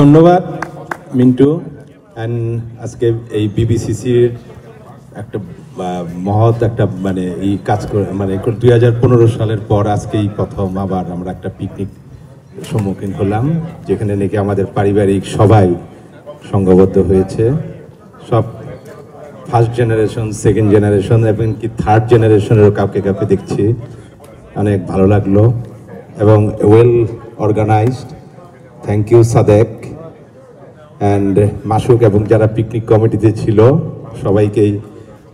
ধন্যবাদ মিন্টু। অ্যান্ড আজকে এই বিবিসিসির একটা মহৎ একটা মানে এই কাজ করে মানে 2015 সালের পর আজকে এই প্রথম আবার আমরা একটা পিকনিক সম্মুখীন হলাম, যেখানে নাকি আমাদের পারিবারিক সবাই সংঘবদ্ধ হয়েছে। সব ফার্স্ট জেনারেশন, সেকেন্ড জেনারেশন এবং কি থার্ড জেনারেশনেরও কাউকে কাউকে দেখছি। অনেক ভালো লাগলো এবং well organised. Thank you Sadek and Masuk এবং যারা পিকনিক কমিটিতে ছিল সবাইকেই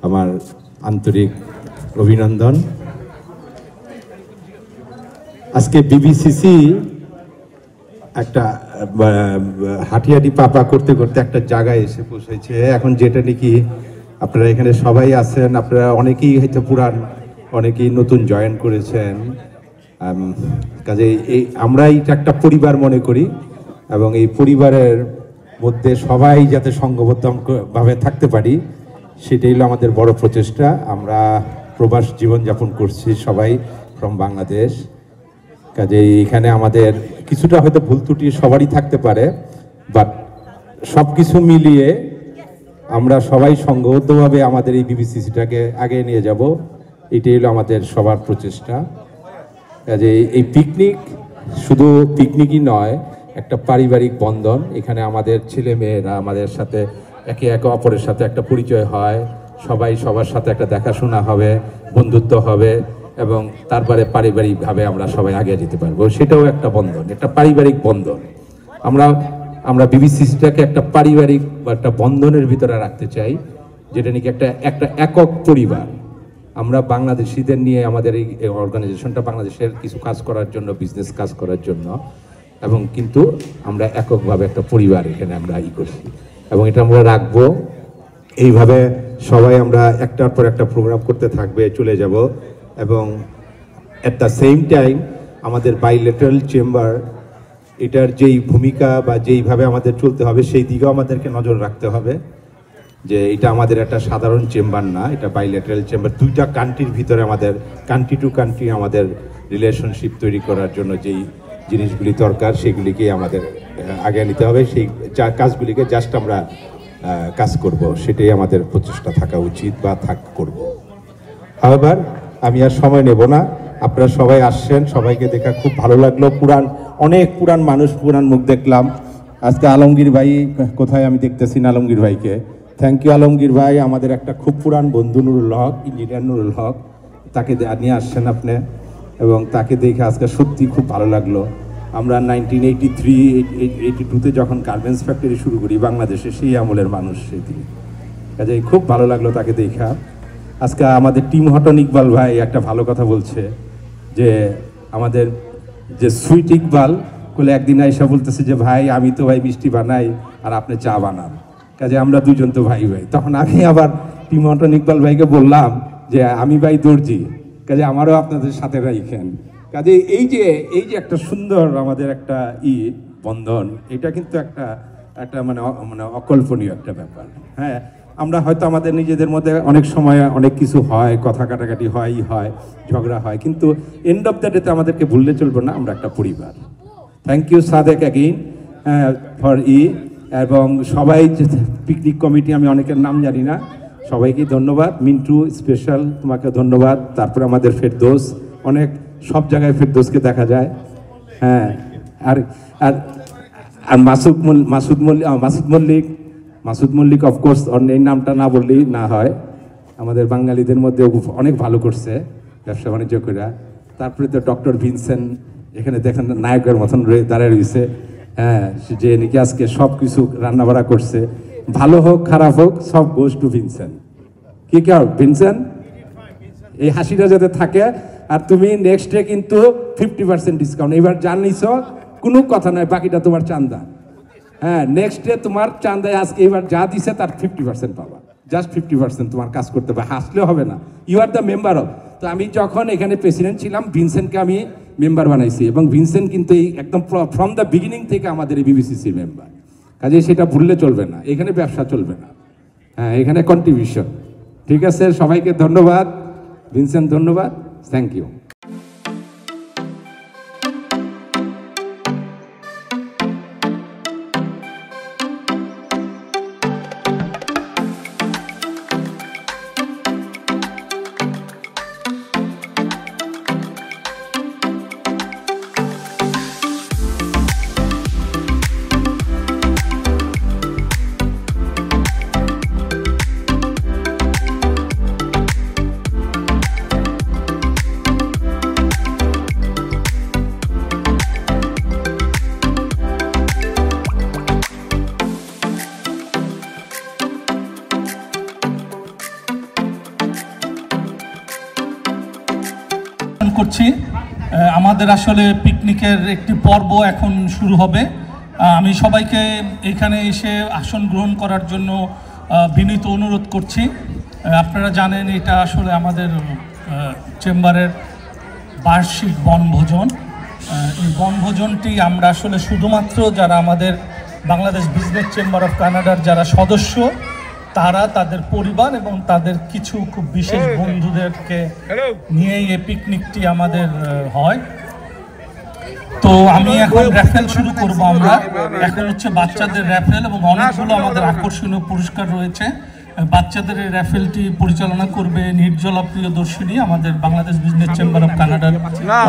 আমার আন্তরিক অভিনন্দন। আজকে বিবিসিসি একটা হাঁটি পাপা করতে করতে একটা জায়গায় এসে পৌঁছেছে এখন, যেটা নাকি আপনারা এখানে সবাই আছেন, আপনারা অনেকেই হয়তো পুরান, অনেকেই নতুন জয়েন করেছেন। কাজে এই আমরা এটা একটা পরিবার মনে করি এবং এই পরিবারের মধ্যে সবাই যাতে সংঘবদ্ধভাবে থাকতে পারি সেটাই হলো আমাদের বড় প্রচেষ্টা। আমরা প্রবাস জীবনযাপন করছি সবাই ফ্রম বাংলাদেশ। কাজে এখানে আমাদের কিছুটা হয়তো ভুল ত্রুটি সবারই থাকতে পারে, বাট সব কিছু মিলিয়ে আমরা সবাই সংঘবদ্ধভাবে আমাদের এই বিবিসিসিটাকে আগে নিয়ে যাব, এটাই হলো আমাদের সবার প্রচেষ্টা। কাজে এই পিকনিক শুধু পিকনিকই নয়, একটা পারিবারিক বন্ধন। এখানে আমাদের ছেলে মেয়েরা আমাদের সাথে একে অপরের সাথে একটা পরিচয় হয়, সবাই সবার সাথে একটা দেখাশোনা হবে, বন্ধুত্ব হবে এবং তারপরে পারিবারিকভাবে আমরা সবাই আগে যেতে পারবো। সেটাও একটা বন্ধন, একটা পারিবারিক বন্ধন। আমরা বিবিসিসিটাকে একটা পারিবারিক বা একটা বন্ধনের ভিতরে রাখতে চাই, যেটা নাকি একটা একক পরিবার। আমরা বাংলাদেশিদের নিয়ে আমাদের এই অর্গানাইজেশনটা বাংলাদেশের কিছু কাজ করার জন্য, বিজনেস কাজ করার জন্য, এবং কিন্তু আমরা এককভাবে একটা পরিবার এখানে আমরা করছি এবং এটা আমরা রাখবো। এইভাবে সবাই আমরা একটার পর একটা প্রোগ্রাম করতে থাকবে, চলে যাব এবং অ্যাট দ্য সেম টাইম আমাদের বাইলেটারাল চেম্বার এটার যেই ভূমিকা বা যেইভাবে আমাদের চলতে হবে সেই দিকেও আমাদেরকে নজর রাখতে হবে, যে এটা আমাদের একটা সাধারণ চেম্বার না, এটা বাইলেটারাল চেম্বার। দুইটা কান্ট্রির ভিতরে আমাদের কান্ট্রি টু কান্ট্রি আমাদের রিলেশনশিপ তৈরি করার জন্য যেই জিনিসগুলি দরকার সেগুলিকে আমাদের আগে নিতে হবে। সেই কাজগুলিকে জাস্ট আমরা কাজ করব, সেটাই আমাদের প্রচেষ্টা থাকা উচিত বা করব। আবার আমি আর সময় নেব না, আপনারা সবাই আসছেন, সবাইকে দেখা খুব ভালো লাগলো। অনেক পুরান মানুষ, পুরান মুখ দেখলাম। আজকে আলমগীর ভাই কোথায় আমি দেখতেছি না, আলমগীর ভাইকে থ্যাংক ইউ। আলমগীর ভাই আমাদের একটা খুব পুরান বন্ধু, নুরুল হক, ইঞ্জিনিয়ার নুরুল হক, তাকে নিয়ে আসছেন আপনি এবং তাকে দেখে আজকে সত্যি খুব ভালো লাগলো। আমরা 1983-82-তে যখন গার্মেন্টস ফ্যাক্টরি শুরু করি বাংলাদেশে, সেই আমলের মানুষ সেটি। কাজে খুব ভালো লাগলো তাকে দেখা। আজকে আমাদের টিম হটন ইকবাল ভাই একটা ভালো কথা বলছে, যে আমাদের যে সুইট ইকবাল বলে একদিন আইসা বলতেছে যে ভাই আমি তো ভাই মিষ্টি বানাই আর আপনি চা বানান, কাজে আমরা দুজন তো ভাই ভাই। তখন আমি আবার টিম হটন ইকবাল ভাইকে বললাম যে আমি ভাই দর্জি, কাজে আমারও আপনাদের সাথে রাইখেন। কাজে এই যে একটা সুন্দর আমাদের একটা বন্ধন, এটা কিন্তু একটা মানে অকল্পনীয় একটা ব্যাপার। হ্যাঁ, আমরা হয়তো আমাদের নিজেদের মধ্যে অনেক সময় অনেক কিছু হয়, কথা কাটাকাটি হয়, ঝগড়া হয়, কিন্তু এন্ড অফ দ্য ডেতে আমাদেরকে ভুললে চলবে না, আমরা একটা পরিবার। Thank you Sadek again for এবং সবাই পিকনিক কমিটি, আমি অনেকের নাম জানি না, সবাইকে ধন্যবাদ। মিন্টু স্পেশাল তোমাকে ধন্যবাদ। তারপরে আমাদের ফেরদৌস, অনেক সব জায়গায় ফেরদৌসকে দেখা যায়। হ্যাঁ, আর আর আর মাসুদ মল্লিক অফকোর্স, এই নামটা না বললেই না হয়, আমাদের বাঙালিদের মধ্যে অনেক ভালো করছে ব্যবসা বাণিজ্য করে। তারপরে তো ডক্টর ভিনসেন্ট এখানে দেখেন নায়কের মতন দাঁড়িয়ে রয়েছে। হ্যাঁ, যে নাকি আজকে সব কিছু রান্নাবাড়া করছে, ভালো হোক খারাপ হোক সব গোজ টু ভিনসেন্ট। কি ভিনসেন্ট, এই হাসিটা যাতে থাকে। আর তুমি নেক্সট ডে কিন্তু 50% ডিসকাউন্ট, এবার জানিস কোনো কথা নয়, বাকিটা তোমার চান্দা। হ্যাঁ, নেক্সট ডে তোমার চান্দায় আজকে এবার যা দিছে তার 50% পাবা, জাস্ট 50% তোমার কাজ করতে হবে, হাসলেও হবে না। You are the member of. তো আমি যখন এখানে প্রেসিডেন্ট ছিলাম, ভিনসেন্টকে আমি মেম্বার বানাইছি এবং ভিনসেন্ট কিন্তু এই একদম ফ্রম দ্য বিগিনিং থেকে আমাদের এই বিবিসিসির মেম্বার। কাজে সেটা ভুললে চলবে না, এখানে ব্যবসা চলবে না, হ্যাঁ এখানে কন্ট্রিবিউশন। ঠিক আছে, সবাইকে ধন্যবাদ। ভিনসেন্ট ধন্যবাদ, থ্যাংক ইউ। করছি। আমাদের আসলে পিকনিকের একটি পর্ব এখন শুরু হবে। আমি সবাইকে এখানে এসে আসন গ্রহণ করার জন্য বিনীত অনুরোধ করছি। আপনারা জানেন এটা আসলে আমাদের চেম্বারের বার্ষিক বনভোজন। এই বনভোজনটি আমরা আসলে শুধুমাত্র যারা আমাদের বাংলাদেশ বিজনেস চেম্বার অফ কানাডার যারা সদস্য, তারা, তাদের পরিবার এবং তাদের কিছু খুব বিশেষ বন্ধুদেরকে নিয়েই এই পিকনিকটি আমাদের হয়। তো আমি এখন র্যাফেল শুরু করব। আমরা এখন হচ্ছে বাচ্চাদের র্যাফেল এবং অনেকগুলো আমাদের আকর্ষণীয় পুরস্কার রয়েছে। বাচ্চাদের এই র্যাফেলটি পরিচালনা করবে নির্জলা প্রিয়দর্শিনী, আমাদের বাংলাদেশ বিজনেস চেম্বার অফ কানাডার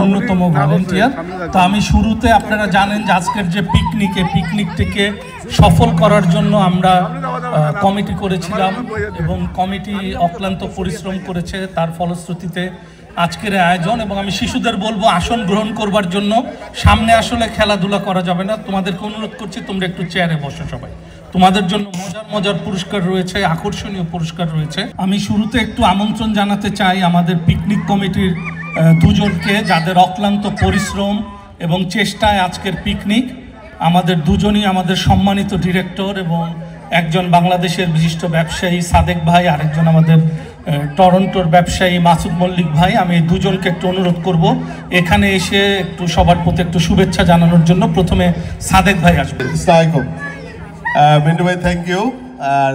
অন্যতম ভলেন্টিয়ার। তো আমি শুরুতে, আপনারা জানেন যে আজকের যে পিকনিকটিকে সফল করার জন্য আমরা কমিটি করেছিলাম এবং কমিটি অক্লান্ত পরিশ্রম করেছে, তার ফলশ্রুতিতে আজকের আয়োজন। এবং আমি শিশুদের বলবো আসন গ্রহণ করবার জন্য। সামনে আসলে খেলাধুলা করা যাবে না, তোমাদেরকে অনুরোধ করছি তোমরা একটু চেয়ারে বসো। সবাই তোমাদের জন্য মজার পুরস্কার রয়েছে, আকর্ষণীয় পুরস্কার রয়েছে। আমি শুরুতে একটু আমন্ত্রণ জানাতে চাই আমাদের পিকনিক কমিটির দুজনকে, যাদের অক্লান্ত পরিশ্রম এবং চেষ্টায় আজকের পিকনিক। আমাদের দুজনই আমাদের সম্মানিত ডিরেক্টর এবং একজন বাংলাদেশের বিশিষ্ট ব্যবসায়ী সাদেক ভাই, আরেকজন আমাদের টরন্টোর ব্যবসায়ী মাসুদ মল্লিক ভাই। আমি এই দুজনকে একটু অনুরোধ করব এখানে এসে একটু সবার প্রতি একটু শুভেচ্ছা জানানোর জন্য। প্রথমে সাদেক ভাই আসবেন। মিন্টু ভাই, থ্যাংক ইউ। আর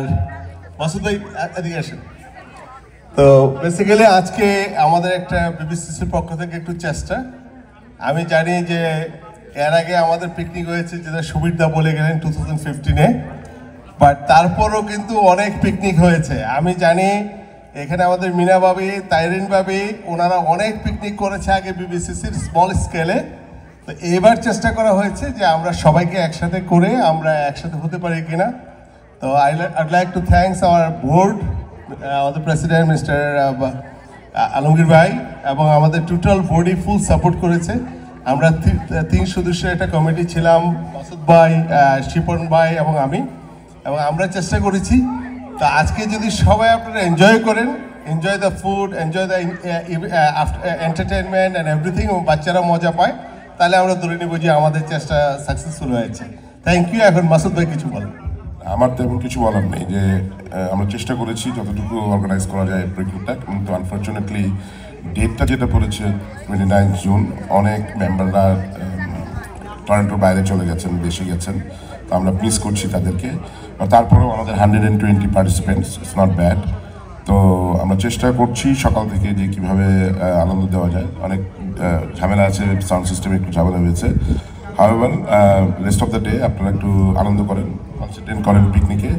মাসুদ ভাই এদিকে আসেন। তো বেসিক্যালি আজকে আমাদের একটা বিবিসিসির পক্ষ থেকে একটু চেষ্টা। আমি জানি যে এর আগে আমাদের পিকনিক হয়েছে, যেটা সুবিধা বলে গেলেন 2015-এ, বাট তারপরও কিন্তু অনেক পিকনিক হয়েছে। আমি জানি এখানে আমাদের মিনা ভাবি, তাইরিন ভাবি, ওনারা অনেক পিকনিক করেছে আগে বিবিসিসির স্মল স্কেলে। তো এবার চেষ্টা করা হয়েছে যে আমরা সবাইকে একসাথে করে আমরা একসাথে হতে পারি কিনা। তো I'd like to thanks our board, আমাদের প্রেসিডেন্ট মিস্টার আলমগীর ভাই এবং আমাদের টোটাল বডি ফুল সাপোর্ট করেছে। আমরা 3 সদস্যের একটা কমিটি ছিলাম, মাসুদ ভাই, শিপন ভাই এবং আমি, এবং আমরা চেষ্টা করেছি। তো আজকে যদি সবাই আপনারা এনজয় করেন, enjoy the food, enjoy the entertainment and everything, এবং বাচ্চারা মজা পায়, তাহলে আমরা ধরে নেব যে আমাদের চেষ্টা সাকসেসফুল হয়েছে। Thank you. এখন মাসুদ ভাই কিছু বলেন। আমার তেমন কিছু বলার নেই, যে আমরা চেষ্টা করেছি যতটুকু অর্গানাইজ করা যায় পিকনিকটা, কিন্তু আনফর্চুনেটলি ডেটটা যেটা পড়েছে 29 জুন, অনেক মেম্বাররা টরন্টোর বাইরে চলে গেছেন, দেশে গেছেন, তো আমরা মিস করছি তাদেরকে। তারপরেও আমাদের 120 পার্টিসিপেন্টস, ইটস নট ব্যাড। তো আমরা চেষ্টা করছি সকাল থেকে যে কীভাবে আনন্দ দেওয়া যায়। অনেক ঝামেলা আছে, সাউন্ড সিস্টেমে একটু ঝামেলা হয়েছে। However rest of the day আপনারা একটু আনন্দ করেন, কনসেন্ট্রেট করেন পিকনিকে।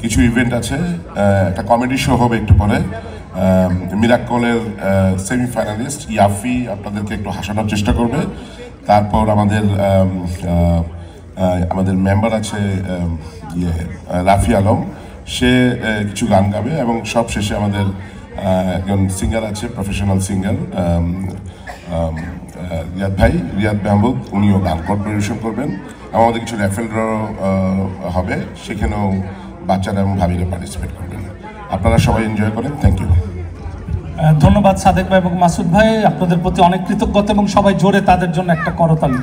কিছু ইভেন্ট আছে, একটা কমেডি শো হবে একটু পরে। মিরাকলের সেমিফাইনালিস্ট ইয়াফি আপনাদেরকে একটু হাসানোর চেষ্টা করবে। তারপর আমাদের মেম্বার আছে রাফি আলম, সে কিছু গান গাবে, এবং সব শেষে আমাদের একজন সিঙ্গার আছে, প্রফেশনাল সিঙ্গার রিয়াদ মাহমুদ, উনিও গান পরিবেশন করবেন। আমাদের কিছু র্যাফেল ড্র হবে, সেখানেও বাচ্চারা এবং ভাবিরা পার্টিসিপেট করবেন। আপনারা সবাই এনজয় করেন। Thank you. ধন্যবাদ সাদেক ভাই এবং মাসুদ ভাই, আপনাদের প্রতি অনেক কৃতজ্ঞতা, এবং সবাই জোরে তাদের জন্য একটা করতালি।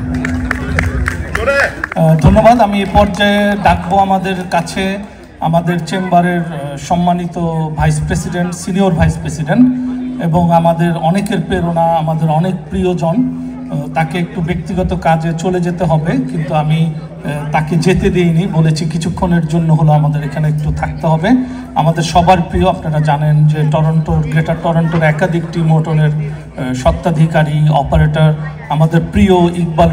ধন্যবাদ। আমি এ পর্যায়ে ডাকবো আমাদের কাছে আমাদের চেম্বারের সম্মানিত vice president, senior vice president এবং আমাদের অনেকের প্রেরণা, আমাদের অনেক প্রিয়জন। তাকে একটু ব্যক্তিগত কাজে চলে যেতে হবে, কিন্তু আমি তাকে যেতে দিইনি, বলেছি কিছুক্ষণের জন্য হলো আমাদের এখানে একটু থাকতে হবে। আমাদের সবার প্রিয়, আপনারা জানেন যে গ্রেটার টরন্টোর একাধিক টিম হোটেলের স্বত্বাধিকারী, অপারেটর, আমাদের প্রিয় ইকবাল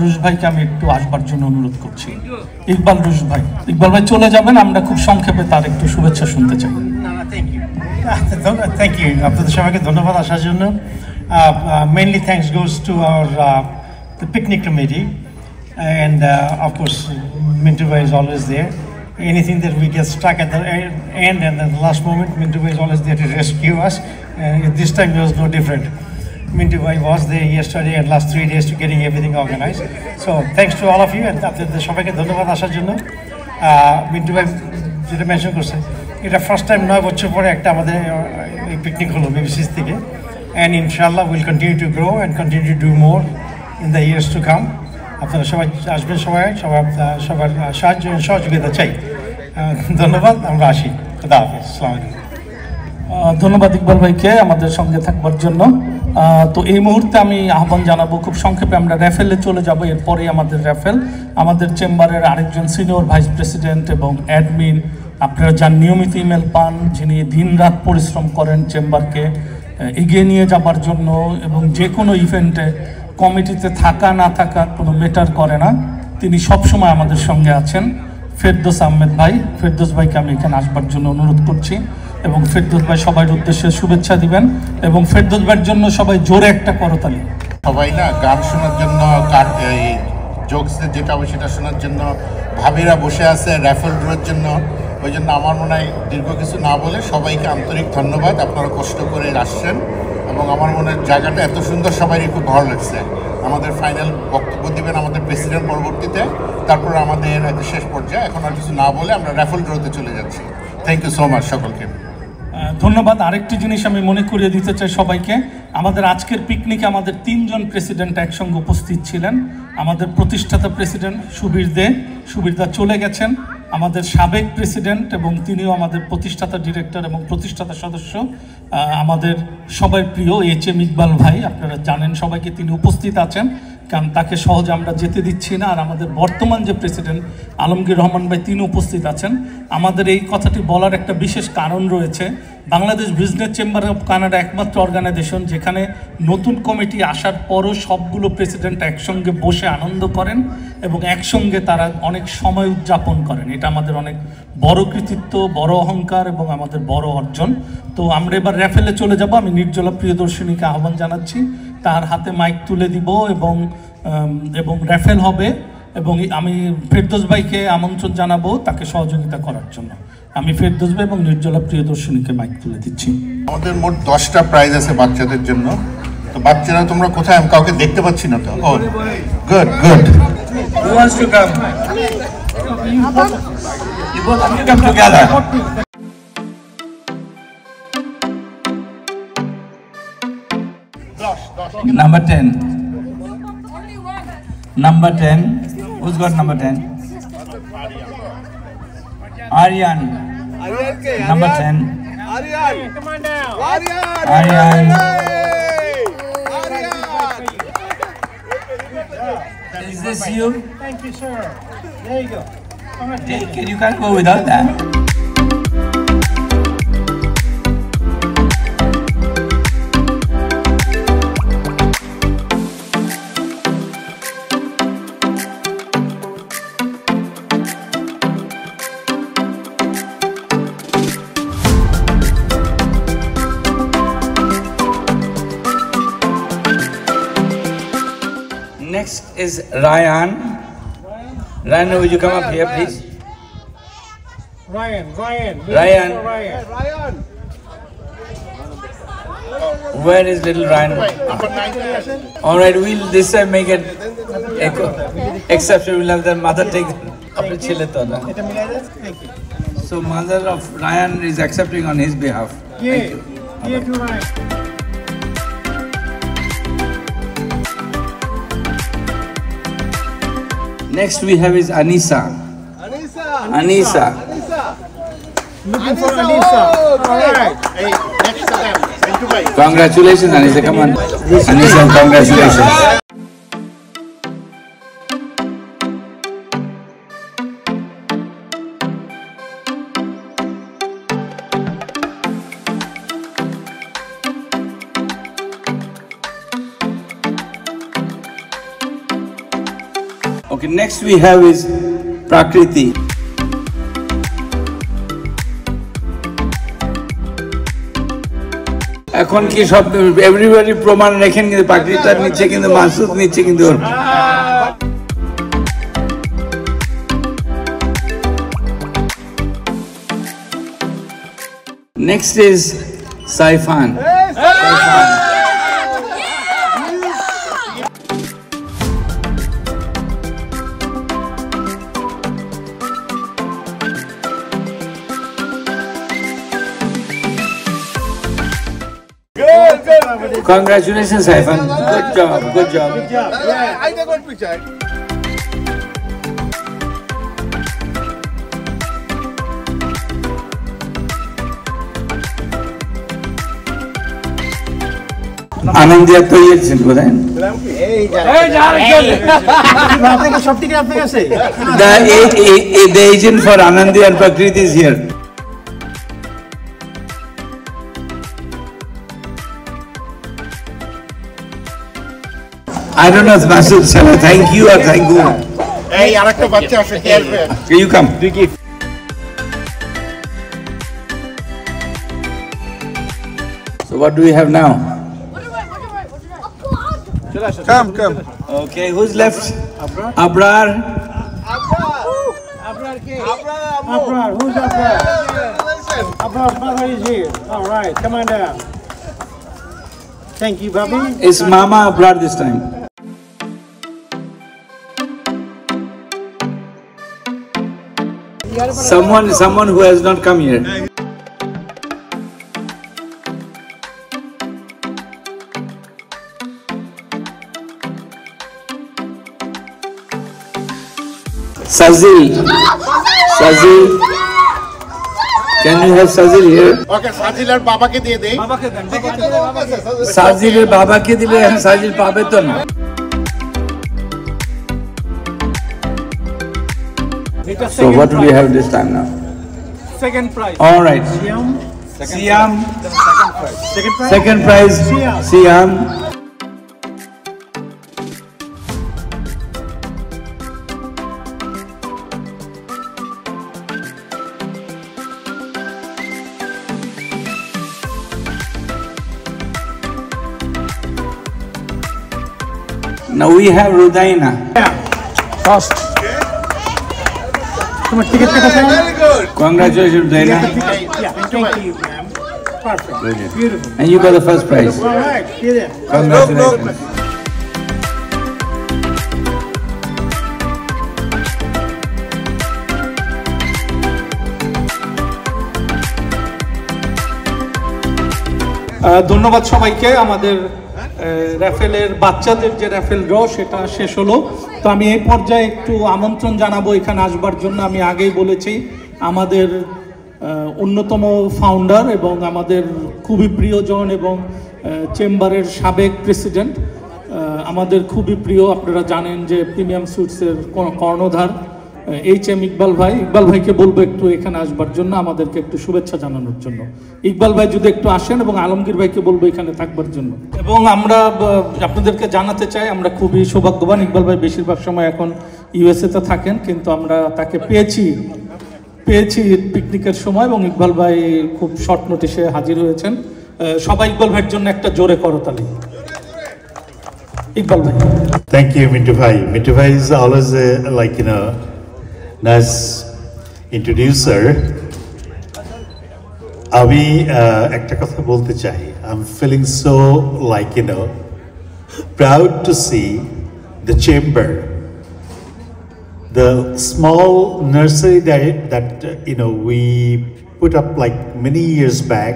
রুশদ ভাইকে আমি একটু আসবার জন্য অনুরোধ করছি। ইকবাল ভাই চলে যাবেন, আমরা খুব সংক্ষেপে তার একটু শুভেচ্ছা শুনতে চাই। থ্যাংক ইউ আপনাদের সবাইকে ধন্যবাদ আসার জন্য। Mainly thanks goes to our the picnic committee, and of course Mintu Bhai is always there. Anything that we get stuck at the end and at the last moment, Mintu Bhai is always there to rescue us. This time it was no different. Mintu Bhai was there yesterday and last 3 days to getting everything organized. So thanks to all of you, and আপনাদের সবাইকে ধন্যবাদ আসার জন্য। Mintu Bhai যেটা mention করছে, এটা first time 9 বছর পরে একটা আমাদের এই পিকনিক হলো বিবিসিস থেকে। and inshallah we'll continue to grow and continue to do more in the years to come. আপনারা সবাই আসবেন, সবার সাহায্য সহযোগিতা চাই। ধন্যবাদ, আমরা আসি। খুদা হাফেজ, আসসালামু আলাইকুম। ধন্যবাদ ইকবাল ভাইকে আমাদের সঙ্গে থাকবার জন্য। তো এই মুহূর্তে আমি আহ্বান জানাবো, খুব সংক্ষেপে আমরা র্যাফেলে চলে যাব। এরপরেই আমাদের র্যাফেল, আমাদের চেম্বারের আরেকজন সিনিয়র ভাইস প্রেসিডেন্ট এবং অ্যাডমিন, আপনারা যার নিয়মিত ইমেল পান, যিনি দিনরাত পরিশ্রম করেন চেম্বারকে এগিয়ে নিয়ে যাবার জন্য, এবং যে কোনো ইভেন্টে কমিটিতে থাকা না থাকা কোনো ম্যাটার করে না, তিনি সবসময় আমাদের সঙ্গে আছেন। ফেরদৌস আহমেদ ভাই, ফেরদৌস ভাইকে আমি এখানে আসবার জন্য অনুরোধ করছি, এবং ফেরদৌস ভাই সবার উদ্দেশ্যে শুভেচ্ছা দিবেন, এবং ফেরদৌস ভাইয়ের জন্য সবাই জোরে একটা করতালি। সবাই না গান শোনার জন্য, জোকসে যেটা হবে সেটা শোনার জন্য ভাবিরা বসে আছে র্যাফেল ড্রয়ের জন্য। ওই জন্য আমার মনে হয় দীর্ঘ কিছু না বলে সবাইকে আন্তরিক ধন্যবাদ, আপনারা কষ্ট করে আসছেন, এবং আমার মনে হয় জায়গাটা এত সুন্দর, সবারই খুব ভালো লাগছে। আমাদের ফাইনাল বক্তব্য দিবেন আমাদের প্রেসিডেন্ট পরবর্তীতে, তারপর আমাদের শেষ পর্যায়ে। এখন আর কিছু না বলে আমরা র্যাফেল ড্রতে চলে যাচ্ছি। থ্যাংক ইউ সো মাচ সকলকে। ধন্যবাদ। আরেকটি জিনিস আমি মনে করিয়ে দিতে চাই সবাইকে, আমাদের আজকের পিকনিকে আমাদের 3 জন প্রেসিডেন্ট একসঙ্গে উপস্থিত ছিলেন। আমাদের প্রতিষ্ঠাতা প্রেসিডেন্ট সুবীর দা চলে গেছেন, আমাদের সাবেক প্রেসিডেন্ট এবং তিনিও আমাদের প্রতিষ্ঠাতা ডিরেক্টর এবং প্রতিষ্ঠাতা সদস্য, আমাদের সবার প্রিয় HM ইকবাল ভাই, আপনারা জানেন সবাইকে, তিনি উপস্থিত আছেন, কারণ তাকে সহজে আমরা যেতে দিচ্ছি না। আর আমাদের বর্তমান যে প্রেসিডেন্ট আলমগীর রহমান ভাই, তিনি উপস্থিত আছেন। আমাদের এই কথাটি বলার একটা বিশেষ কারণ রয়েছে, Bangladesh business chamber of Canada একমাত্র অর্গানাইজেশন যেখানে নতুন কমিটি আসার পরও সবগুলো প্রেসিডেন্ট একসঙ্গে বসে আনন্দ করেন এবং একসঙ্গে তারা অনেক সময় উদযাপন করেন। এটা আমাদের অনেক বড় কৃতিত্ব, বড় অহংকার এবং আমাদের বড় অর্জন। তো আমরা এবার র্যাফেলে চলে যাব। আমি নির্জলা প্রিয়দর্শিনীকে আহ্বান জানাচ্ছি, তার হাতে মাইক তুলে দিব এবং র্যাফেল হবে, এবং আমি ফেরদৌস ভাইকে আমন্ত্রণ জানাবো তাকে সহযোগিতা করার জন্য। আমি ফেরদৌস ভাই এবং নির্জলা প্রিয়দর্শিনীকে মাইক তুলে দিচ্ছি। আমাদের মোট 10টা প্রাইজ আছে বাচ্চাদের জন্য। তো বাচ্চারা তোমরা কোথায়? আমি কাউকে দেখতে পাচ্ছি না তো। Oh good good. Who wants to come? You both come together. Number 10. Number 10. Who's got number 10? Aryan. Number 10. Aryan, come on down. Aryan. Is this you? Thank you, sir. There you go. Take it. You can't go without that. Next is Ryan. Ryan, would you come up here, please? Ryan. Ryan. Ryan. Where is little Ryan? All right, we'll this time make it exception. We'll have the mother take apne chile to na. So mother of Ryan is accepting on his behalf. Thank you. Here to Ryan. Next we have is Anisa. Anisa. Looking for Anisa. All right. Hey, next to them. Thank you, bhai. Congratulations, Anisa. Come on. Anisa, congratulations. Okay, next we have is Prakriti. এখন কি সব everybody প্রমাণ রেখেন, কিন্তু প্রাকৃতিক নিচ্ছে, কিন্তু মাসুদ নিচ্ছে, কিন্তু next is Saifan. Congratulations, Saifan. Good job. Good job. I take one picture. আনন্দিয়া তো ইয়েছেন কোথায় the agent for Anandi and Prakriti is here. I don't know if Masood shall I thank you or thank who. এই আরেকটা বাচ্চা আসে কে আসবে You come. So what do we have now? Come. Okay, who's left? Abrar. Abrar, who's Abrar? Abrar's mother is here. All right, come on down. Thank you, Bobby. It's Mama Abrar this time. Someone who has not come here. Sazil. Can you have Sazil here? ওকে সাজিলার বাবাকে দিয়ে দেই Sazil's বাবাকে দিলে এখন Sazil পাবে তো না। So what do we have this time now? Second prize. All right. Siam. Second prize. Siam. Now we have Rudaina. First. তোমার ticket কেটেছেন? Congratulations, Rudaina. Yeah, thank you, ma'am. Perfect. Beautiful. And you got the first prize. All right, get in. Congratulations. ধন্যবাদ সবাইকে। আমাদের র্যাফেলের বাচ্চাদের যে raffle draw সেটা শেষ হলো। তো আমি এই পর্যায়ে একটু আমন্ত্রণ জানাবো এখানে আসবার জন্য। আমি আগেই বলেছি আমাদের অন্যতম ফাউন্ডার এবং আমাদের খুবই প্রিয়জন এবং চেম্বারের সাবেক প্রেসিডেন্ট, আমাদের খুবই প্রিয়, আপনারা জানেন যে প্রিমিয়াম সুইটসের কর্ণধার HM ইকবাল ভাইকে বলবো একটু এখানে আসবার জন্য, আমাদেরকে একটু শুভেচ্ছা জানানোর জন্য। ইকবাল ভাই যদি একটু আসেন, এবং আলমগীর ভাইকে বলবো এখানে থাকবার জন্য। এবং আমরা আপনাদেরকে জানাতে চাই আমরা খুবই সৌভাগ্যবান। ইকবাল ভাই বেশিরভাগ সময় এখন USA-তে থাকেন, কিন্তু আমরা তাকে পেয়েছি পিকনিকের সময়, এবং ইকবাল ভাই খুব শর্ট নোটিশে হাজির হয়েছেন। সবাই ইকবাল ভাইয়ের জন্য একটা জোরে করতালি। ইকবাল ভাই। Thank you, Mintu Bhai. Mintu Bhai is always nice introducer. আমি একটা কথা বলতে চাই। I'm feeling so proud to see the chamber, the small nursery that we put up like many years back.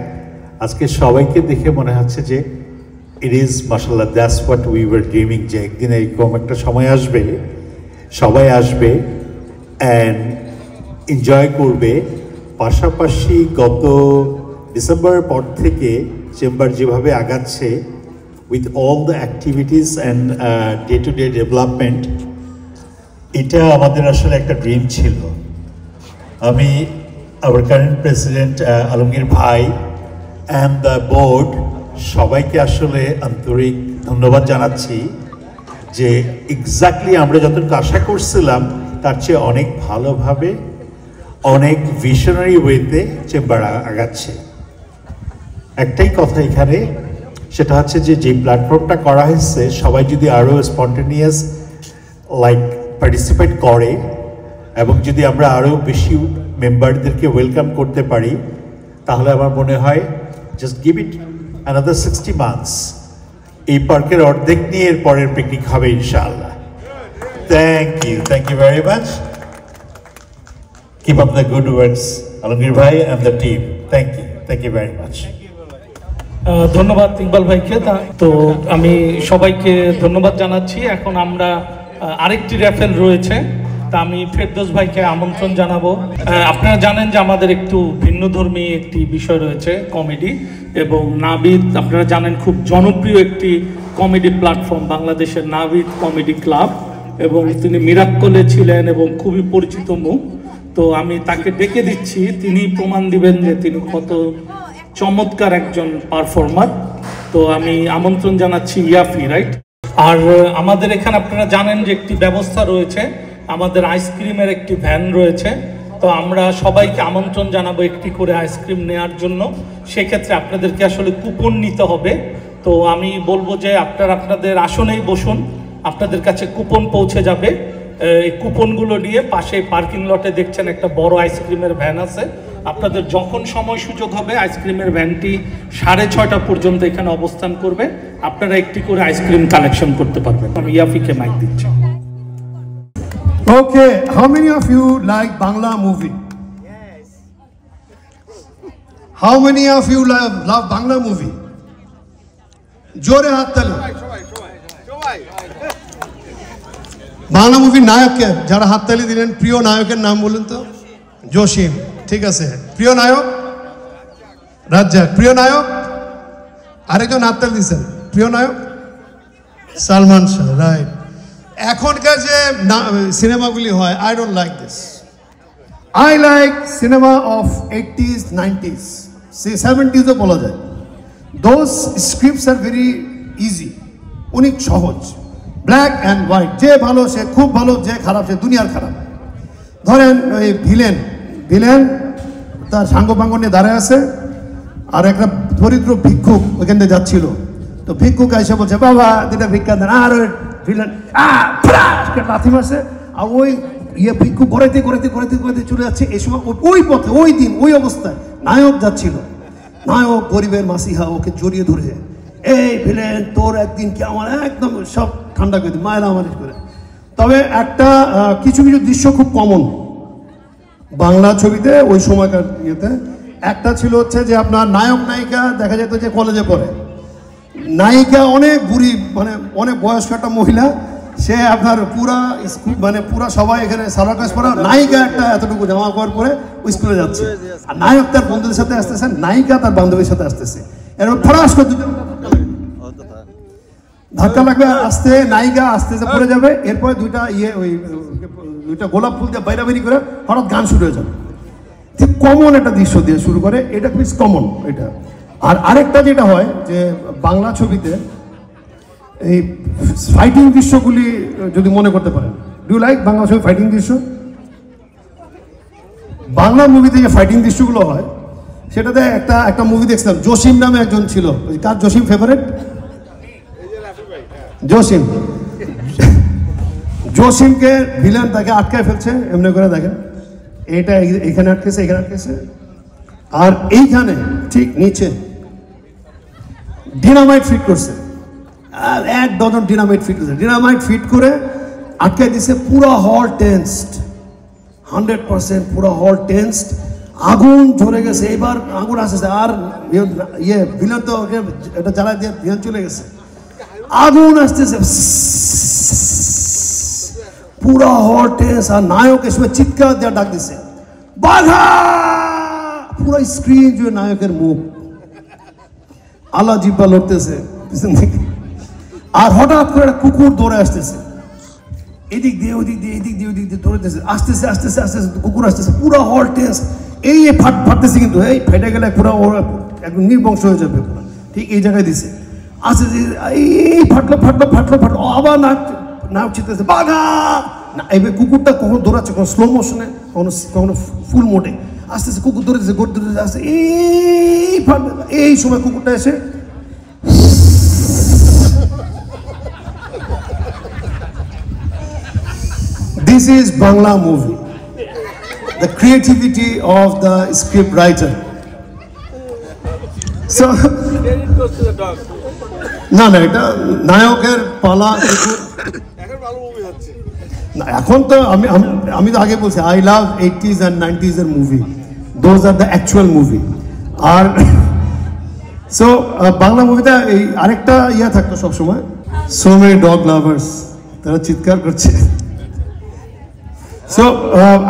আজকে সবাইকে দেখে মনে হচ্ছে যে it is mashallah, that's what we were dreaming, যে একদিন এরকম একটা সময় আসবে, সবাই আসবে and enjoy করবে। পাশাপাশি গত ডিসেম্বরের পর থেকে চেম্বার যেভাবে আগাচ্ছে with all the activities and day-to-day development, এটা আমাদের আসলে একটা ড্রিম ছিল। আমি our current president আলমগীর ভাই and the board সবাইকে আসলে আন্তরিক ধন্যবাদ জানাচ্ছি যে এক্স্যাক্টলি আমরা যতটুকু আশা করছিলাম তার চেয়ে অনেক ভালোভাবে, অনেক ভিশনারি ওয়েতে চেম্বার আগাচ্ছে। একটাই কথা এখানে, সেটা হচ্ছে যে প্ল্যাটফর্মটা করা হয়েছে, সবাই যদি আরও স্পন্টেনিয়াস পার্টিসিপেট করে এবং যদি আমরা আরও বেশি মেম্বারদেরকে ওয়েলকাম করতে পারি, তাহলে আমার মনে হয় just give it another 60 months, এই পার্কের অর্ধেক নিয়ে এর পরের পিকনিক হবে ইনশাআল্লাহ। Thank you very much. Keep up the good words, Alamgir Bhai and the team. Thank you very much. ধন্যবাদ ইকবাল ভাইকে। তো আমি সবাইকে ধন্যবাদ জানাচ্ছি। এখন আমরা আরেকটি র্যাফেল রয়েছে, তা আমি ফেরদৌস ভাইকে আমন্ত্রণ জানাবো। আপনারা জানেন যে আমাদের একটু ভিন্নধর্মী একটি বিষয় রয়েছে, কমেডি, এবং নাবিদ আপনারা জানেন খুব জনপ্রিয় একটি কমেডি প্ল্যাটফর্ম বাংলাদেশের নাবিদ কমেডি ক্লাব, এবং তিনি মিরাক্কলে ছিলেন এবং খুবই পরিচিত মুখ। তো আমি তাকে ডেকে দিচ্ছি, তিনি প্রমাণ দিবেন যে তিনি কত চমৎকার একজন পারফর্মার। তো আমি আমন্ত্রণ জানাচ্ছি ইয়াফি, রাইট? আর আমাদের এখানে আপনারা জানেন যে একটি ব্যবস্থা রয়েছে, আমাদের আইসক্রিমের একটি ভ্যান রয়েছে। তো আমরা সবাইকে আমন্ত্রণ জানাবো একটি করে আইসক্রিম নেওয়ার জন্য। সেক্ষেত্রে আপনাদেরকে আসলে কুপন নিতে হবে। তো আমি বলবো যে আপনারা আপনাদের আসনেই বসুন, আপনাদের কাছে কুপন পৌঁছে যাবে। এই কুপনগুলো নিয়ে পাশে পার্কিং লটে দেখছেন একটা বড় আইসক্রিমের ভ্যান আছে। আপনাদের যখন সময় সুযোগ হবে আইসক্রিমের ভ্যানটি 6:30 পর্যন্ত এখানে অবস্থান করবে, আপনারা একটি করে আইসক্রিম কালেকশন করতে পারবেন। আমি ইয়াফিকে মাইক দিচ্ছি। Okay, how many of you like Bangla movie? Yes. How many of you love Bangla movie? জোরে হাত তালি। বাংলা মুভির নায়ককে যারা হাততালি দিলেন, প্রিয় নায়কের নাম বলুন তো। জসিম, ঠিক আছে। প্রিয় নায়ক রাজ্জাক, প্রিয় নায়ক আরেকজন হাততালি দিচ্ছেন, প্রিয় নায়ক সালমান শাহ, রাইট। এখনকার যে সিনেমাগুলি হয়, I don't like this. I like cinema of 80s, 90s, 70s ও বলা যায়। Those scripts are very easy, অনেক সহজ, ব্ল্যাক অ্যান্ড হোয়াইট। যে ভালো সে খুব ভালো, যে খারাপ সে দুনিয়ার খারাপ। ধরেন ওই ভিলেন তার সাঙ্গপাঙ্গ নিয়ে দাঁড়ায় আছে, আর একটা দরিদ্র ভিক্ষুক ওইখান থেকে যাচ্ছিল। তো ভিক্ষুক এসে বলছে, বাবা দুটা ভিক্ষা দেন। আর ওই ভিলেন লাথি মারছে, আর ওই ভিক্ষুক গড়াইতে গড়াইতে গড়াইতে গড়াইতে চলে যাচ্ছে। এই সময় ওই পথে, ওই দিন, ওই অবস্থায় নায়ক যাচ্ছিল। নায়ক গরিবের মাসিহা ওকে জড়িয়ে ধরে, এই ভিলেন তোর একদিন কি আমার একদম সব ঠান্ডা করে দিই, মায়েরা আমার করে। তবে একটা কিছু কিছু দৃশ্য খুব কমন বাংলা ছবিতে ওই সময়কার ইয়েতে। একটা ছিল হচ্ছে যে আপনার নায়ক নায়িকা দেখা যেত যে কলেজে পড়ে, নায়িকা অনেক বুড়ি, মানে অনেক বয়স্ক একটা মহিলা, সে আপনার পুরা স্কুল মানে পুরা সবাই এখানে সালোয়ার কামিজ পরা, নায়িকা একটা এতটুকু জামা কাপড় পরে ওই স্কুলে যাচ্ছে। আর নায়ক তার বন্ধুদের সাথে আসতেছে, নায়িকা তার বান্ধবীর সাথে আসতেছে। এরকম ফরাস করে ধাক্কা লাগবে, আসতে নায়িকা আসতেছে পড়ে যাবে। এরপরে দুইটা গোলাপ ফুল দিয়ে বাইরাবাইরি করে হঠাৎ গান শুরু হয়ে যাবে। ঠিক কমন একটা দৃশ্য দিয়ে শুরু করে, এটা খুব কমন এটা। আর আরেকটা যেটা হয় যে বাংলা ছবিতে এই ফাইটিং দৃশ্যগুলি যদি মনে করতে পারেন, ডু লাইক বাংলা ছবি ফাইটিং দৃশ্য? বাংলা মুভিতে যে ফাইটিং দৃশ্যগুলো হয়, সেটাতে একটা মুভি দেখছিলাম, জসিম নামে একজন ছিল। কার জসিম ফেভারিট? জসিমকে ভিলেন তাকে আটকায় ফেলছে, এমনি করে দেখেন, এটা এখানে আটকেছে, এখানে আটকেছে, আর এইখানে ঠিক নিচে ডিনামাইট ফিট করছে, আর 1 ডজন ডিনামাইট ফিট করছে। ডিনামাইট ফিট করে আটকায় দিছে, পুরো হল টেন্সড, 100% পুরো হল টেন্সড। আগুন ধরে গেছে, এবার আগুন আসতেছে, আর ভিলেন তো এটা জ্বালায় দিয়ে ভিলেন চলে গেছে। আগুন আসতেছে, পুরা হল টেন্স, আর নায়ক এসে চিৎকার দিয়ে ডাক দিছে, বাঘা! পুরো স্ক্রিন জুড়ে নায়কের মুখ, আল্লাহ জিব্বা লড়তেছে পিছন থেকে। আর হঠাৎ করে একটা কুকুর দৌড়ে আসতেছে, এদিক দিয়ে ওদিক দিয়ে, এদিক দিয়ে ওদিক দিয়ে দৌড়াতেছে, আসতেছে আসতেছে আসতেছে, কুকুর আসতেছে, পুরো হল টেন্স। এই ফাটতেছে, কিন্তু এই ফেটে গেলে পুরো একদম নির্বংশ হয়ে যাবে। ঠিক এই জায়গায় দিছে, আসতে এই ফাটলো ফাটলো ফাটলো ফাটলো, আবার নাক চিতেছে, বাঘা! না, এবার কুকুরটা কখন দৌড়াচ্ছে, কখনো স্লো মোশনে, কখনো ফুল মোডে আসতেছে, কুকুর দৌড়েছে, গোট দৌড়েছে, আসছে, এই ফাটবে। এই সময় কুকুরটা এসে This is Bangla movie, the creativity of the script writer. So, না এটা নায়কের পালা। এখন তো আমি তো আগে বলছি, I love 80s and 90s এর মুভি, those are the actual movie. আর সো বাংলা মুভিতে এই আরেকটা ইয়া থাকতো সবসময়, সো মেনি ডগ লাভার্স, তারা চিৎকার করছে। সো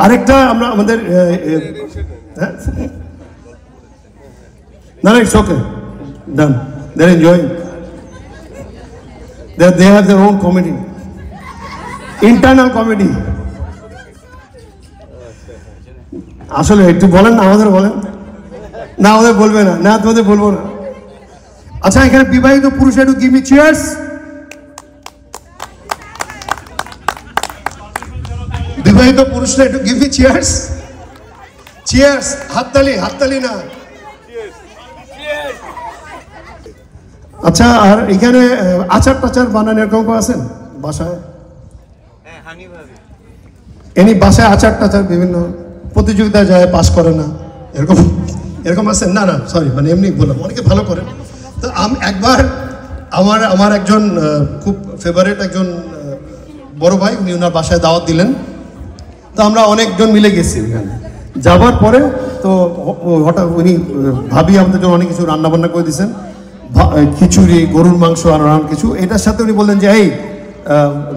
আরেকটা আমরা আমাদের না, it's okay, done, they are enjoying, they have their own comedy, internal comedy. আসলে একটু বলেন না, আমাদের বলেন না, আমাদের বলবে না, না তোমাদের বলবো না। আচ্ছা, এখানে বিবাহিত পুরুষ একটু গিভ মি চিয়ার্স। বিবাহিত পুরুষরা একটু গিভ মি চিয়ার্স, চিয়ার্স, হাততালি, হাততালি না। আচ্ছা, আর এখানে আচার টাচার বানান এরকম কেউ আছেন বাসায়? এনি বাসায় আচার টাচার বিভিন্ন প্রতিযোগিতায় যায়, পাস করে না, এরকম এরকম আছেন? না না, সরি, মানে এমনি বললাম, অনেকে ভালো করেন। তো একবার আমার একজন খুব ফেভারিট একজন বড় ভাই, উনি ওনার বাসায় দাওয়াত দিলেন। তো আমরা অনেকজন মিলে গেছি ওখানে। যাবার পরে তো হঠাৎ উনি ভাবি আমাদের জন্য অনেক কিছু রান্নাবান্না করে দিয়েছেন, খিচুড়ি, গরুর মাংস আর নানান কিছু। এটার সাথে উনি বললেন যে এই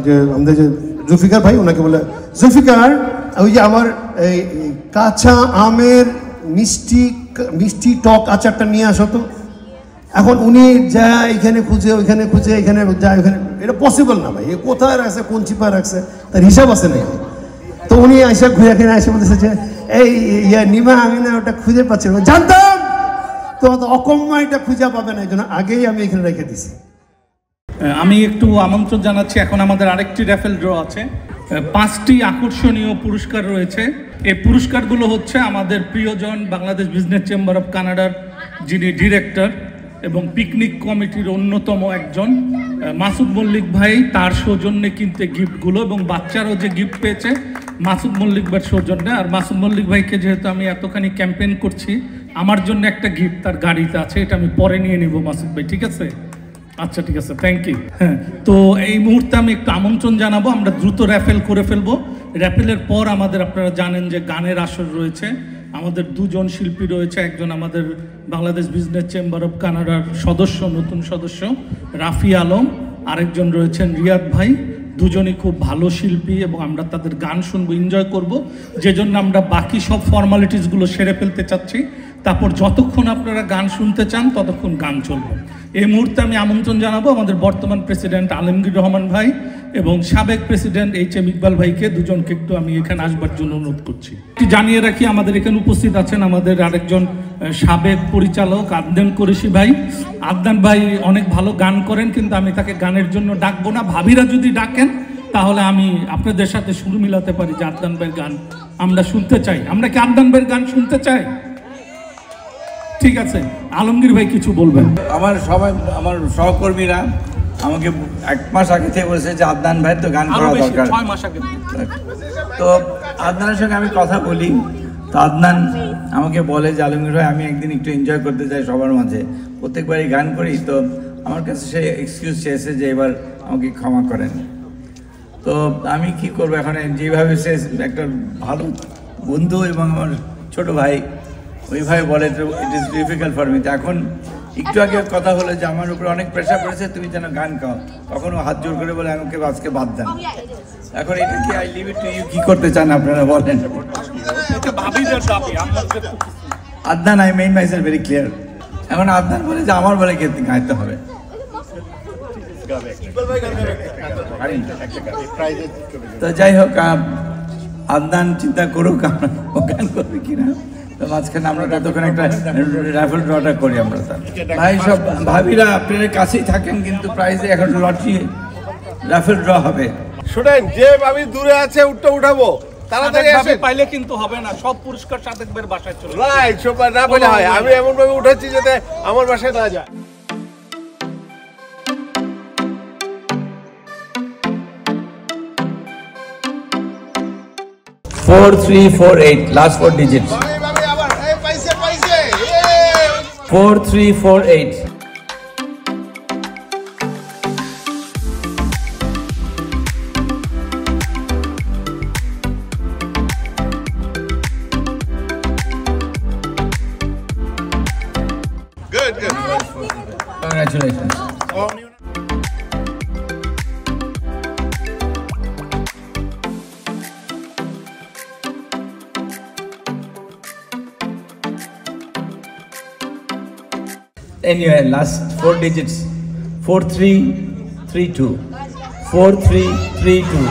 যে আমাদের যে জুলফিকার ভাই, ওনাকে বলে, জুলফিকার ওই যে আমার এই কাঁচা আমের মিষ্টি টক আচারটা নিয়ে আসো তো। এখন উনি যা এখানে খুঁজে, ওইখানে খুঁজে, এখানে যায়, ওইখানে, এটা পসিবল না ভাই, কোথায় রাখছে, কোন চিপায় রাখছে, তার হিসাব আছে নাকি? তো উনি এসে ঘুরে এখানে এসে বলতেছে যে এই নিমা, আমি না ওটা খুঁজে পাচ্ছি না। জানতাম তো অকম্মা এটা খুঁজে পাবে না, এই জন্য আগেই আমি এখানে রেখে দিছি। আমি একটু আমন্ত্রণ জানাচ্ছি, এখন আমাদের আরেকটি র্যাফেল ড্র আছে। 5টি আকর্ষণীয় পুরস্কার রয়েছে। এই পুরস্কারগুলো হচ্ছে আমাদের প্রিয়জন বাংলাদেশ বিজনেস চেম্বার অফ কানাডার যিনি ডিরেক্টর এবং পিকনিক কমিটির অন্যতম একজন মাসুদ মল্লিক ভাই, তার সৌজন্যে কিনতে গিফটগুলো, এবং বাচ্চারাও যে গিফট পেয়েছে মাসুদ মল্লিক ভাইয়ের সৌজন্যে। আর মাসুদ মল্লিক ভাইকে যেহেতু আমি এতখানি ক্যাম্পেইন করছি, আমার জন্য একটা গিফট তার গাড়িতে আছে, এটা আমি পরে নিয়ে নেব মাসুদ ভাই, ঠিক আছে? আচ্ছা, ঠিক আছে, থ্যাংক ইউ। হ্যাঁ, তো এই মুহূর্তে আমি একটু আমন্ত্রণ জানাবো, আমরা দ্রুত র্যাফেল করে ফেলবো। র্যাফেলের পর আমাদের, আপনারা জানেন যে গানের আসর রয়েছে, আমাদের দুজন শিল্পী রয়েছে, একজন আমাদের বাংলাদেশ বিজনেস চেম্বার অফ কানাডার সদস্য, নতুন সদস্য রাফি আলম, আরেকজন রয়েছেন রিয়াদ ভাই। দুজনই খুব ভালো শিল্পী এবং আমরা তাদের গান শুনবো, এনজয় করব, যে জন্য আমরা বাকি সব ফর্মালিটিসগুলো সেরে ফেলতে চাচ্ছি। তারপর যতক্ষণ আপনারা গান শুনতে চান ততক্ষণ গান চলবে। এই মুহূর্তে আমি আমন্ত্রণ জানাবো আমাদের বর্তমান প্রেসিডেন্ট আলমগীর রহমান ভাই এবং সাবেক প্রেসিডেন্ট HM ইকবাল ভাইকে, দুজনকে একটু আমি এখানে আসবার জন্য অনুরোধ করছি। জানিয়ে রাখি, আমাদের এখানে উপস্থিত আছেন আমাদের আরেকজন সাবেক পরিচালক আদনান কুরেশি ভাই। আদনান ভাই অনেক ভালো গান করেন, কিন্তু আমি তাকে গানের জন্য ডাকবো না। ভাবিরা যদি ডাকেন তাহলে আমি আপনাদের সাথে সুর মিলাতে পারি যে আদনান ভাইয়ের গান আমরা শুনতে চাই। আমরা কি আদনান ভাইয়ের গান শুনতে চাই? ঠিক আছে, আলমগীর ভাই কিছু বলবেন। আমার সহকর্মীরা আমাকে 1 মাস আগে থেকে বলেছে যে আদনান ভাইয়ের তো গান করা দরকার। 6 মাস আগে। তো আদনানের সঙ্গে আমি কথা বলি, তো আদনান আমাকে বলে যে আলমগীর ভাই, আমি একদিন একটু এনজয় করতে চাই সবার মাঝে, প্রত্যেকবারই গান করি, তো আমার কাছে সে এক্সকিউজ চেয়েছে যে এবার আমাকে ক্ষমা করেন। তো আমি কি করবো এখন, যেভাবে সে একটা ভালো বন্ধু এবং আমার ছোট ভাই, ওইভাবে বলে it is difficult for me. এখন একটু আগে কথা হলো যে আমার উপরে অনেক প্রেশার পড়েছে, তুমি যেন গান গাও, তখন ও হাত জোর করে বলে আমাকে আজকে বাদ দেন। এখন এটা কি I leave it to you, কি করতে চান আপনারা বলেন? Adnan, I made myself very clear. এখন আদনান বলে যে আমার বলে গাইতে হবে। তো যাই হোক, আদনান চিন্তা করুক আমরা ও গান করবে কিনা। তো মাঝখানে আমরা ততক্ষণ একটা রাইফেল ড্রটা করি আমরা। ভাই সব ভাবিরা আপনাদের কাছেই থাকেন, কিন্তু প্রাইজে এখন লটারি রাইফেল ড্র হবে। শুনেন, যে ভাবি দূরে আছে উঠটা উঠাবো, তাড়াতাড়ি আসে। পাইলে কিন্তু হবে না, সব পুরস্কার সাদেক ভাইয়ের বাসায় চলে যাবে। রাইট, সব না পাইলে হয়। আমি এমন ভাবে উঠাচ্ছি যাতে আমার বাসায় না যায়। 4348, last 4 digits. 4348. Good. Congratulations. Anyway, last 4 digits. 4332. 4332.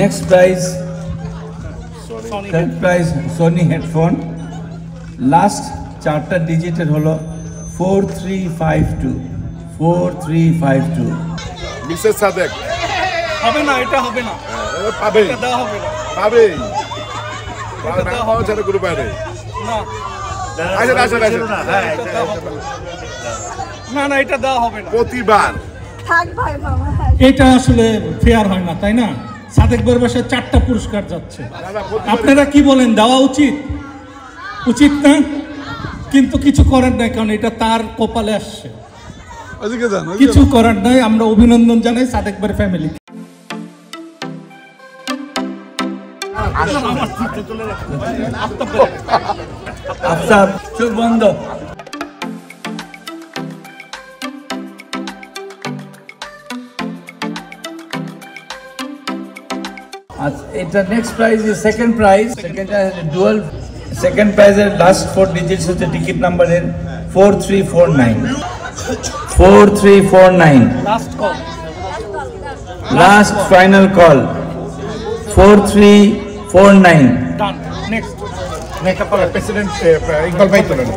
Next prize, third prize, Sony headphone. Last charter digit holo 4352. 4352. Mrs Sadek হবে না, এটা হবে না, পাবে এটা দেওয়া হবে না, পাবে এটা দেওয়া হবে ছেড়ে গ্রুপ বাইরে না, না না, এটা দেওয়া হবে না। প্রতিবার এটা আসলে ফেয়ার হয় না, তাই না? সাদেক ভাইয়ের বাসায় 4টা পুরস্কার যাচ্ছে, আপনারা কি বলেন, দেওয়া উচিত? উচিত না, কিন্তু কিছু করার নাই, কারণ এটা তার কপালে আসছে, কিছু করার নাই। আমরা অভিনন্দন জানাই সাদেক ভাইয়ের ফ্যামিলি। আফতাব চোখ বন্ধ। এটা next prize is second prize. Second dual second প্রাইজের লাস্ট 4 ডিজিটস হচ্ছে টিকিট নাম্বারের 4349। 4349 last call, last final call 4349। Done. Next president Iqbal ভাই তোলেন।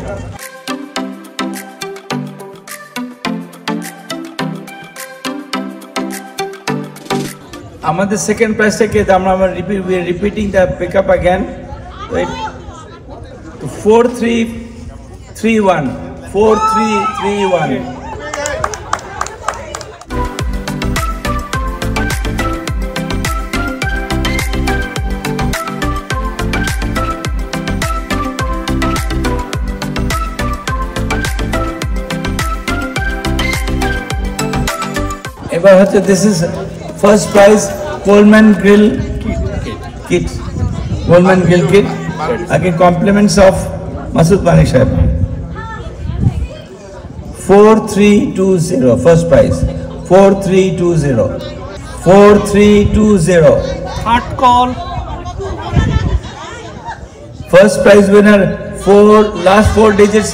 আমাদের সেকেন্ড প্রাইজটাকে আমরা repeating the pick up again. 4331। 4331। এবার হচ্ছে this is first prize Coleman grill kit. Coleman grill kit আগে কমপ্লিমেন্টস অফ মাসুদ মানিক সাহেব। 4320 first prize. 4320। 4320 third call. First prize winner, last 4 digits,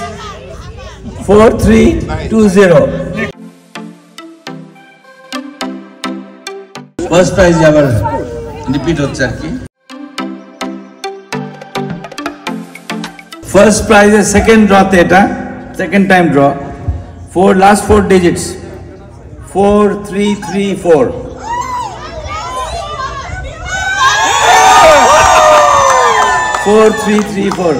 4320. First prize আবার রিপিট হচ্ছে আর কি। First prize এর second ড্রতে, এটা second time draw. last 4 digits, 4334. 4334।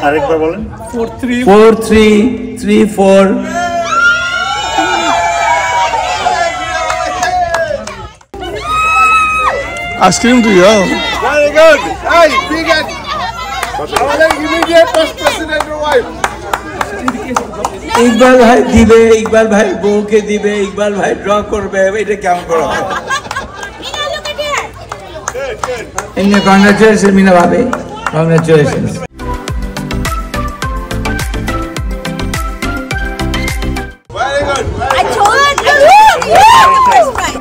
আরেকবার বলেন। 4334। Ice cream to you. Very good. Hey, big and আমাদের immediate first president wife. Iqbal ভাই দিবে, ইকবাল ভাই বউকে দিবে, ইকবাল ভাই ড্র করবে, এটা কেমন করা হয়? Congratulations, Meena Bhabi. Congratulations. Very good. I told you, the first prize.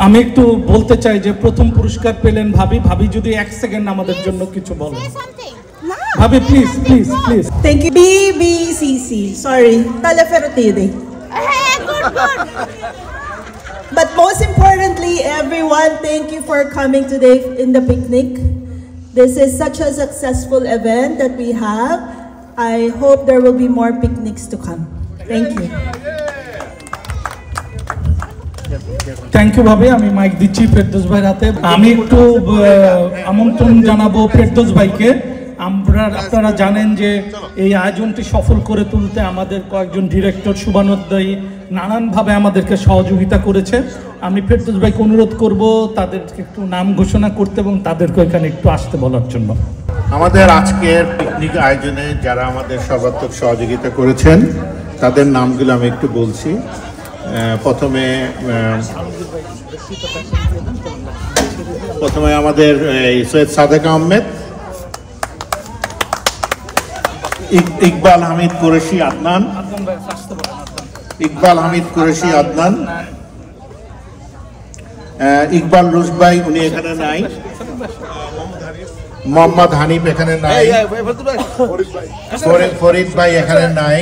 আমি একটু বলতে চাই যে প্রথম পুরস্কার পেলেন ভাবি। ভাবি যদি 1 সেকেন্ড আমাদের জন্য কিছু বলেন। ভাবি please please please. Thank you. BBCC. Sorry. Teleferotide. But most importantly, everyone, thank you for coming today in the picnic. This is such a successful event that we have. I hope there will be more picnics to come. Thank you. Thank you ভাবি। আমি mic দিচ্ছি ফেরদৌস ভাইয়ের হাতে। আমি একটু আমন্ত্রণ জানাবো ফেরদৌস ভাইকে। আপনারা জানেন যে এই আয়োজনটি সফল করে তুলতে আমাদের কয়েকজন ডিরেক্টর শুভানুধ্যায়ী নানানভাবে আমাদেরকে সহযোগিতা করেছে। আমি ফেরদৌস ভাইকে অনুরোধ করব তাদেরকে একটু নাম ঘোষণা করতে এবং তাদেরকে এখানে একটু আসতে বলার জন্য। আমাদের আজকের পিকনিক আয়োজনে যারা আমাদের সর্বাত্মক সহযোগিতা করেছেন তাদের নামগুলো আমি একটু বলছি। প্রথমে আমাদের সৈয়দ সাদেক আহমেদ, ইকবাল হামিদ কুরেশি আদনান, ইকবাল রুশবাই উনি এখানে নাই, মোহাম্মদ হানিফ এখানে নাই, ফরিদ ভাই এখানে নাই,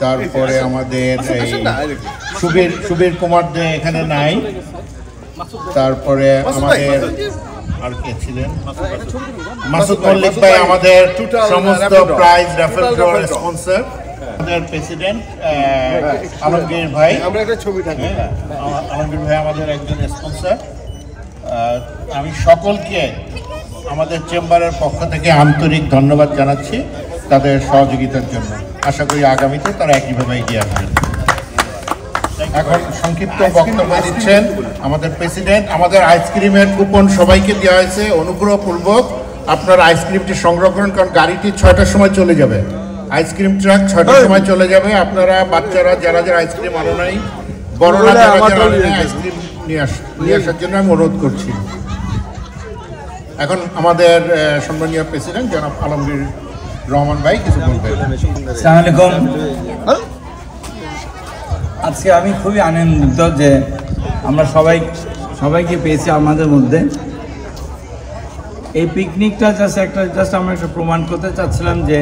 তারপরে আমাদের সুবীর কুমার দে এখানে নাই, তারপরে আমাদের আর কে ছিলেন, মাসুদ মল্লিক ভাই আমাদের সমস্ত প্রাইজ রাফেল ড্রর স্পন্সর, আমাদের প্রেসিডেন্ট আলমগীর ভাই, আলমগীর ভাই আমাদের একজন স্পন্সর। আমি সকলকে আমাদের চেম্বারের পক্ষ থেকে আন্তরিক ধন্যবাদ জানাচ্ছি তাদের সহযোগিতার জন্য। আশা করি আগামীতে তারা একইভাবে এগিয়ে আসবেন। এখন সংক্ষিপ্ত বক্তব্য দিচ্ছেন আমাদের প্রেসিডেন্ট। আমাদের আইসক্রিমের কুপন সবাইকে দেওয়া হয়েছে, অনুগ্রহপূর্বক আপনারা আইসক্রিমটি সংগ্রহ করুন, কারণ গাড়িটি 6টার সময় চলে যাবে, আইসক্রিম ট্রাক 6টার সময় চলে যাবে। আপনারা বাচ্চারা যারা যারা আইসক্রিম আনো নাই, বড়রা যারা যারা আইসক্রিম নিয়ে আসার জন্য আমি অনুরোধ করছি। এখন আমাদের সম্মানীয় প্রেসিডেন্ট জনাব আলমগীর রহমান ভাই কিছু বলবেন। আসসালামু আলাইকুম। আজকে আমি খুবই আনন্দিত যে আমরা সবাইকে পেয়েছি আমাদের মধ্যে। এই পিকনিকটা জাস্ট আমরা একটা প্রমাণ করতে চাচ্ছিলাম যে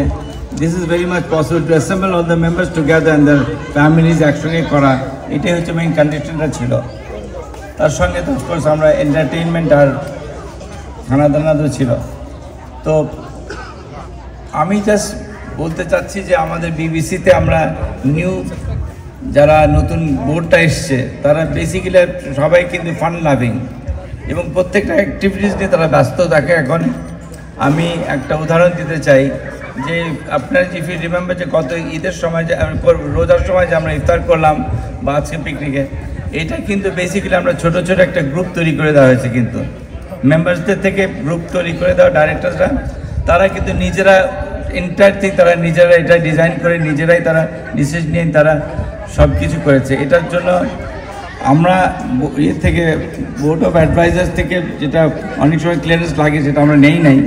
this is very much possible to assemble all the members together and the families একসঙ্গে করা, এটাই হচ্ছে মেইন কন্ডিশনটা ছিল। তার সঙ্গে তো অফকোর্স আমরা এন্টারটেইনমেন্ট আর খানা দানা তো ছিল। তো আমি জাস্ট বলতে চাচ্ছি যে আমাদের বিবিসিতে আমরা যারা নতুন বোর্ডটা এসছে তারা বেসিক্যালি সবাই কিন্তু ফান লাভিং এবং প্রত্যেকটা অ্যাক্টিভিটিস নিয়ে তারা ব্যস্ত থাকে। এখন আমি একটা উদাহরণ দিতে চাই যে আপনার ইফ ইউ রিমেম্বার যে গত ঈদের সময় যে রোজার সময় যে আমরা ইফতার করলাম বা আজকে পিকনিকে, এটা কিন্তু বেসিক্যালি আমরা ছোট ছোট একটা গ্রুপ তৈরি করে দেওয়া হয়েছে, কিন্তু মেম্বার্সদের থেকে গ্রুপ তৈরি করে দেওয়া ডাইরেক্টরসরা তারা কিন্তু নিজেরা এন্টায়ার থিং তারা নিজেরা এটা ডিজাইন করে নিজেরাই তারা ডিসিশন নিয়ে তারা সব কিছু করেছে। এটার জন্য আমরা থেকে বোর্ড অফ অ্যাডভাইজার্স থেকে যেটা অনেক সময় ক্লিয়ারেন্স লাগে সেটা আমরা নাই,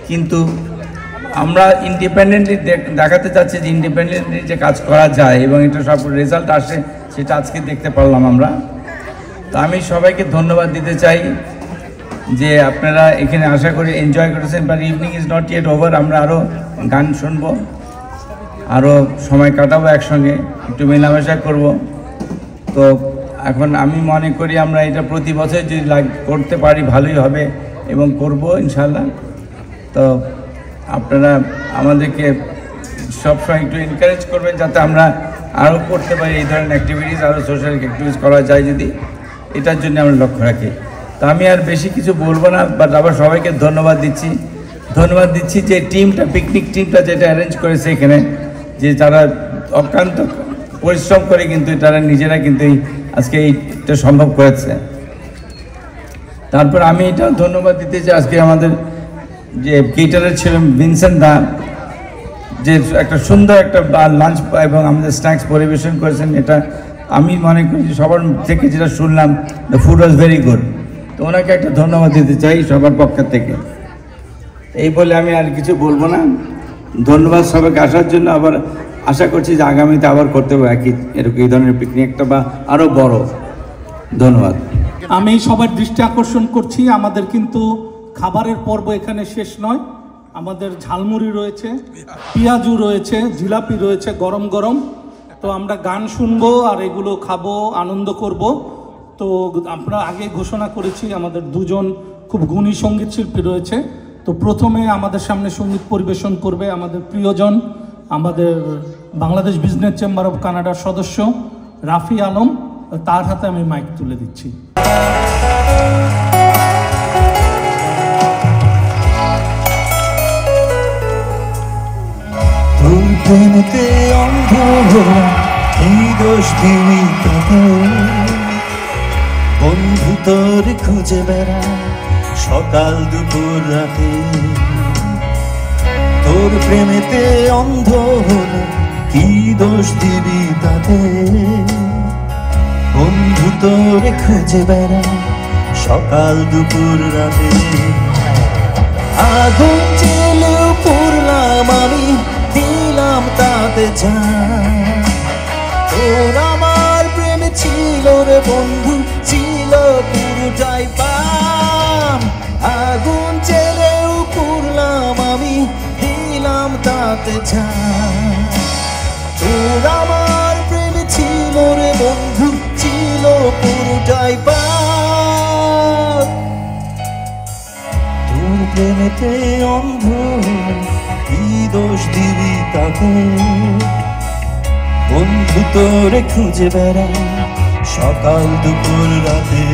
কিন্তু আমরা ইন্ডিপেন্ডেন্টলি দেখাতে চাচ্ছি যে ইন্ডিপেন্ডেন্টলি যে কাজ করা যায় এবং এটা সব রেজাল্ট আসে সেটা আজকে দেখতে পারলাম আমরা। তো আমি সবাইকে ধন্যবাদ দিতে চাই যে আপনারা এখানে আশা করি এনজয় করেছেন, but evening is not yet over. আমরা আরও গান শুনবো, আরও সময় কাটাবো একসঙ্গে, একটু মেলামেশা করব। তো এখন আমি মনে করি আমরা এটা প্রতি বছর যদি করতে পারি ভালোই হবে এবং করব ইনশাল্লাহ। তো আপনারা আমাদেরকে সবসময় একটু এনকারেজ করবেন যাতে আমরা আরও করতে পারি এই ধরনের অ্যাক্টিভিটিস, আরও সোশ্যাল অ্যাক্টিভিটিস করা যায় যদি, এটার জন্য আমরা লক্ষ্য রাখি। তো আমি আর বেশি কিছু বলবো না, বাট আবার সবাইকে ধন্যবাদ দিচ্ছি যে টিমটা, পিকনিক টিমটা যেটা অ্যারেঞ্জ করেছে এখানে, যে তারা অক্লান্ত পরিশ্রম করে কিন্তু তারা নিজেরা কিন্তু আজকে এইটা সম্ভব করেছে। তারপর আমি এটা ধন্যবাদ দিতে চাই আজকে আমাদের যে কেটারার ছিলেন ভিনসেন্ট দা, যে একটা সুন্দর একটা লাঞ্চ এবং আমাদের স্ন্যাক্স পরিবেশন করেছেন। এটা আমি মনে করি সবার থেকে যেটা শুনলাম, the food was very good. তো ওনাকে একটা ধন্যবাদ দিতে চাই সবার পক্ষ থেকে। এই বলে আমি আর কিছু বলবো না। ধন্যবাদ সবাইকে আসার জন্য। আবার আশা করছি যে আগামীতে আবার করতে হবে এরকম এই ধরনের পিকনিক একটা বা আরও বড়। ধন্যবাদ। আমি সবার দৃষ্টি আকর্ষণ করছি, আমাদের কিন্তু খাবারের পর্ব এখানে শেষ নয়। আমাদের ঝালমুড়ি রয়েছে, পেঁয়াজু রয়েছে, জিলাপি রয়েছে গরম গরম। তো আমরা গান শুনবো আর এগুলো খাবো, আনন্দ করব। তো আমরা আগে ঘোষণা করেছি আমাদের দুজন খুব গুণী সঙ্গীত শিল্পী রয়েছে। তো প্রথমে আমাদের সামনে সঙ্গীত পরিবেশন করবে আমাদের প্রিয়জন, আমাদের বাংলাদেশ বিজনেস চেম্বার অফ কানাডার সদস্য রাফি আলম। তার হাতে আমি মাইক তুলে দিচ্ছি। তোর প্রেমেতে অন্ধ হলাম, কি দোষ দিবি তাতে? বন্ধু তোর খুঁজে বেড়া সকাল দুপুর রাতে, তোর প্রেমেতে অন্ধ হলাম, কি দোষ দিবি তাতে? বন্ধু তোর খুঁজে বেড়া সকাল দুপুর রাতে। আগুন জেলেও পুরলাম আমি, দিলাম তাতে জান। তোর আমার প্রেমে ছিল রে বন্ধু, ছিল পুরোটাই পাম। আগুন জেলেও পুরলাম আমি, দিলাম তাতে জান। তোর আমার প্রেমে ছিল রে বন্ধু, ছিল পুরোটাই পাম। তোর প্রেমেতে অন্ধ, কি দোষ দিবি তাতে? বন্ধু তোরে খুঁজে বেড়া সকাল দুপুর রাতে।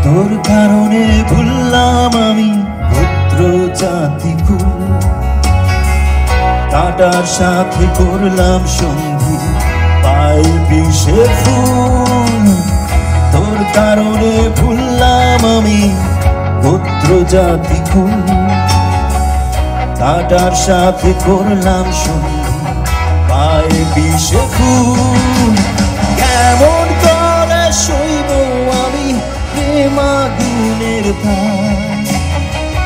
তোর কারণে ভুললাম আমি পুত্র জাতি কুল, কাটার সাথে করলাম সন্ধি পায়ের বিষে ফুল। তোর কারণে ভুললাম আমি পুত্র জাতি কুল, কাটার সাথে করলাম সন্ধি পায়ের বিষে ফুল। কেমন করে সইব আমি প্রেমাগুনের ভার?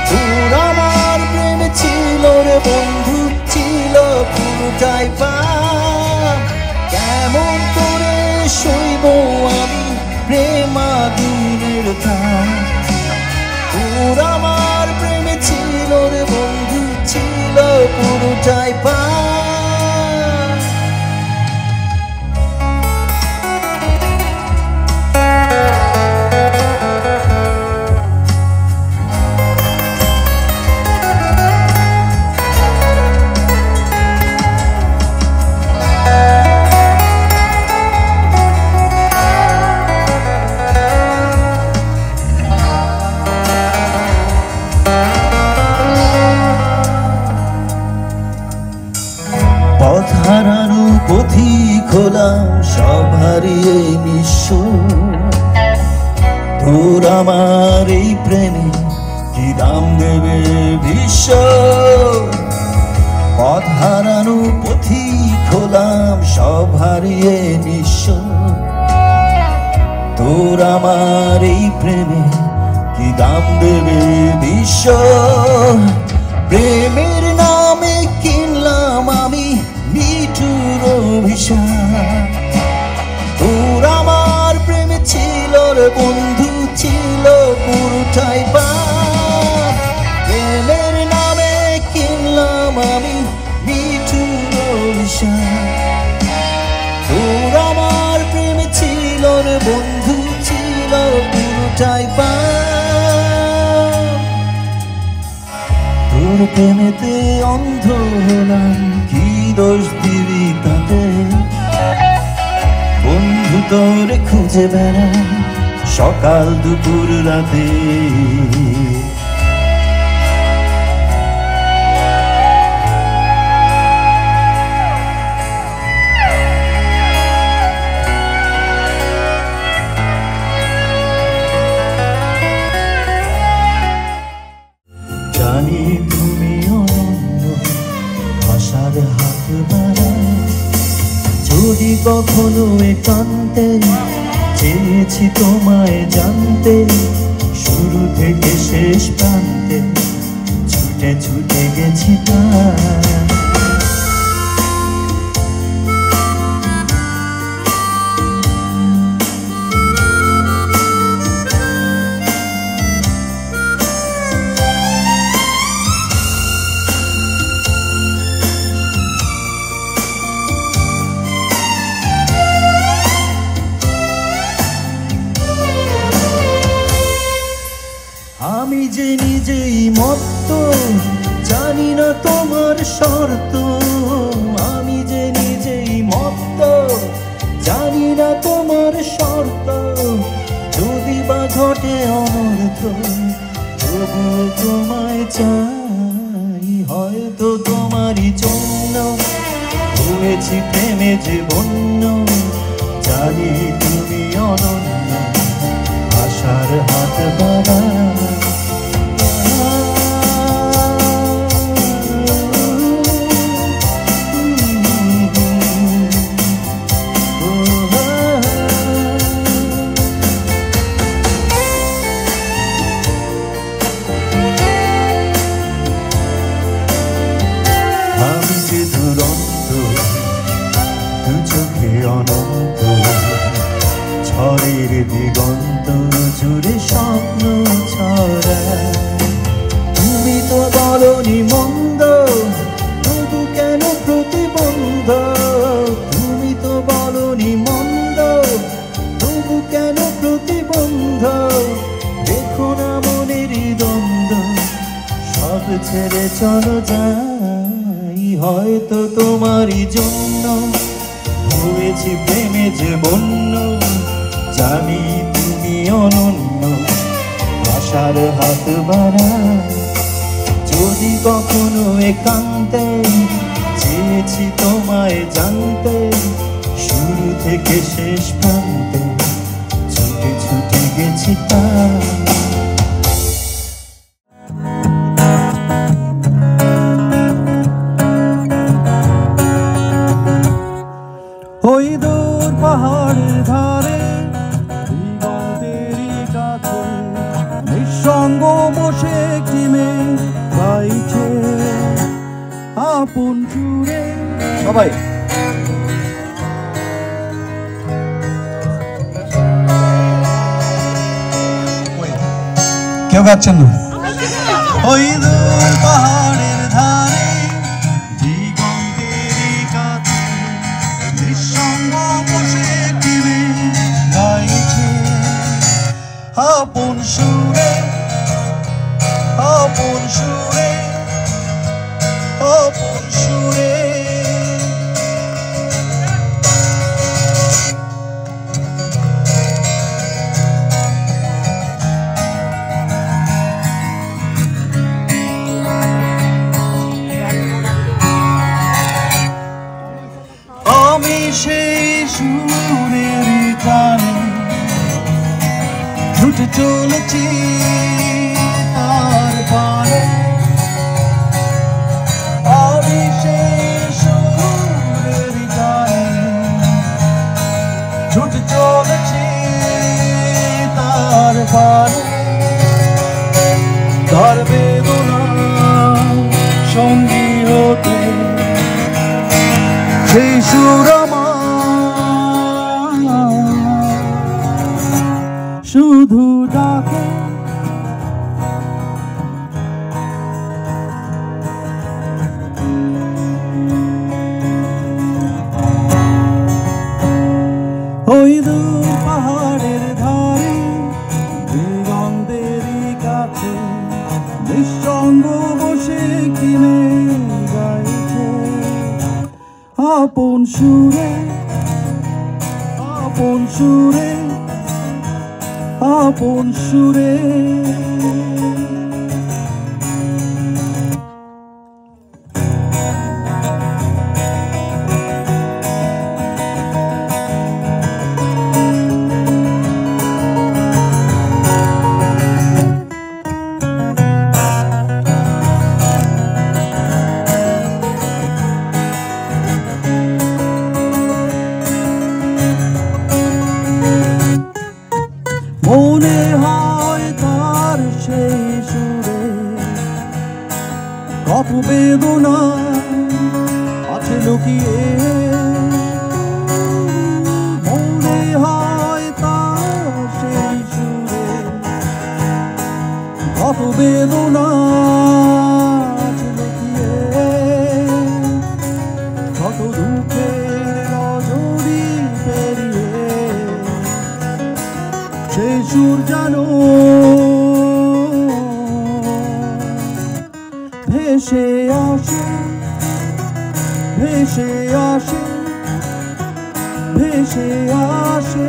তোর আমার প্রেমে ছিল রে বন্ধু, ছিল পুরোটাই পাপ। কেমন করে সইব আমি প্রেমাগুনের ভার? তোর আমার প্রেমে ছিল রে বন্ধু, ছিল পুরোটাই পাপ। পথ হারানো পথিক হলাম, সব হারিয়ে নিঃস্ব। তোর আমার এই প্রেমে কি দাম দেবে বিশ্ব? পথ হারানো পথিক হলাম, সব হারিয়ে নিঃস্ব। তোর আমার এই প্রেমে কি দাম দেবে বিশ্ব? প্রেমের নামে কিনলাম আমি নিঠুর অভিশাপ। তোর আমার প্রেমে ছিল রে বন্ধু, ছিল পুরোটাই পাপ। প্রেমের নামে কিনলাম আমি নিঠুর অভিশাপ। তোর আমার প্রেমে ছিল রে বন্ধু, ছিল পুরোটাই পাপ। তোর প্রেমেতে অন্ধ হলাম, কি দোষ দিবি তাতে? বন্ধু তোরে খুঁজে বেড়া সকাল দুপুর রাতে। জানি তুমি অনন্য, আশার হাত বাড়ায়। যদি কখনো একান্তে চেয়েছি তোমায় জানতে, শুরু থেকে শেষ প্রান্তে ছুটে ছুটে গেছি তাই। আমি যে নিজেই মত্ত, জানি না তোমার শর্ত। আমি যে নিজেই মত্ত, জানি না তোমার শর্ত। যদি বা ঘটে অনর্থ, তবু তোমায় চাই। হয়তো তোমারই জন্য হয়েছি প্রেমে যে বন্য। জানি তুমি অনন্য, আশার হাত বাড়ায়। আমি যে দুরন্ত, দু চোখে অনন্ত, ঝড়ের দিগন্ত জুড়ে স্বপ্ন ছড়ায়। তুমি তো বলনি মন্দ, তবু কেন প্রতিবন্ধ। তুমি তো বলনি মন্দ, তবু কেন প্রতিবন্ধ। দেখো না মনের দ্বন্দ্ব, সব ছেড়ে চলো যাই। হয়তো তোমারই জন্য হয়েছি প্রেমে যে বন্য। জানি তুমি অনন্য, আশার হাত বাড়ায়। যদি কখনো একান্তে চেয়েছি তোমায় জানতে, শুরু থেকে শেষ প্রান্তে ছুটে ছুটে গেছি তাই। ওই দূর পাহাড়ের ধারে দিগন্তেরই কাছে নিঃসঙ্গ বসে একটি মেয়ে গাইছে আপন সুরে। সবাই কেউ গাচ্ছেন না? ওই দূর পাহাড়ের ধারে দিগন্তেরই কাছে নিঃসঙ্গ বসে একটি মেয়ে গাইছে আপন সুরে, আপন সুরে, আপন সুরে। আমি সেই সুরের টানে ছুটে চলেছি তার পারে। আমি সেই সুরের টানে ছুটে চলেছি তার পারে। তার বেদনা সঙ্গী হতে সেই সুর শুধু ডাকে। ওই দূর পাহাড়ের ধারে দিগন্তেরই কাছে নিঃসঙ্গ বসে কিনে গাইছে আপন সুরে, আপন সুরে, আপন সুরে। মনে হয় তার সেই সুরে কত বেদনা আছে লুকিয়ে। মনে হয় তার সেই সুরে কত বেদনা আছে লুকিয়ে। কত দুঃখের রজনী পেরিয়ে সেই সুর জানো ভেসে আসে ভেসে আসে ভেসে আসে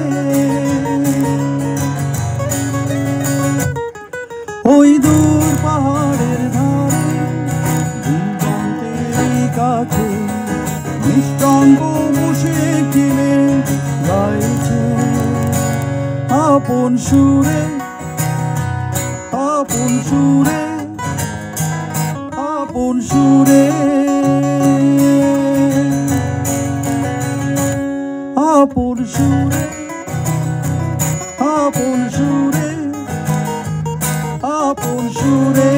ওই দূর পাহাড়ের ধারে দিগন্তের কাছে নিঃসঙ্গ বসে কিনে গাইছে আপন সুরে আপন সুরে আপন সুরে আপন সুরে আপন সুরে আপন সুরে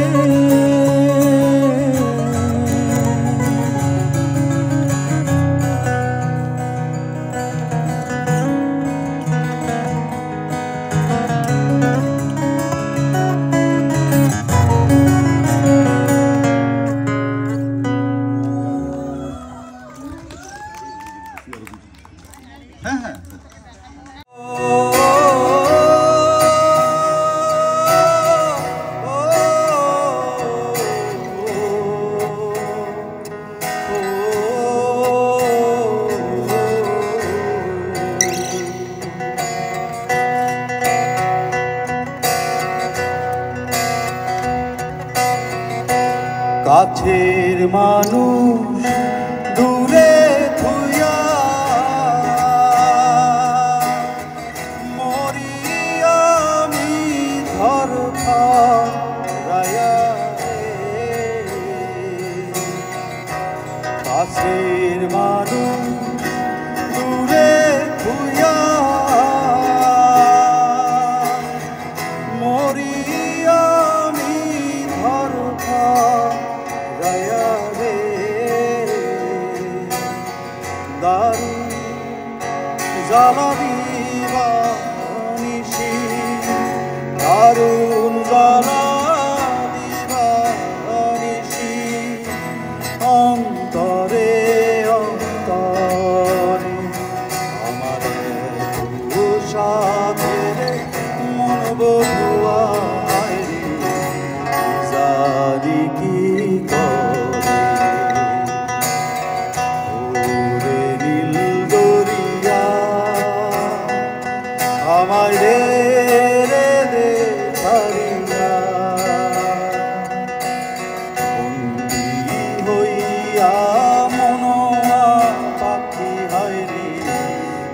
কাছের মানুষ দূরে থুইয়া মরি আমি ধর রায়া কাছের মানুষ দূরে থুইয়া মরি আমি ধর দারুণ জ্বালা দিবা নিশি দারুণ জ্বালা দিবা নিশি অন্তরে অন্তরে আমার সাথে মন বধুয়া জারি কি আমায় রে রে দে ছাড়িয়া বন্দী হইয়া মনোয়া পাখি হয় রে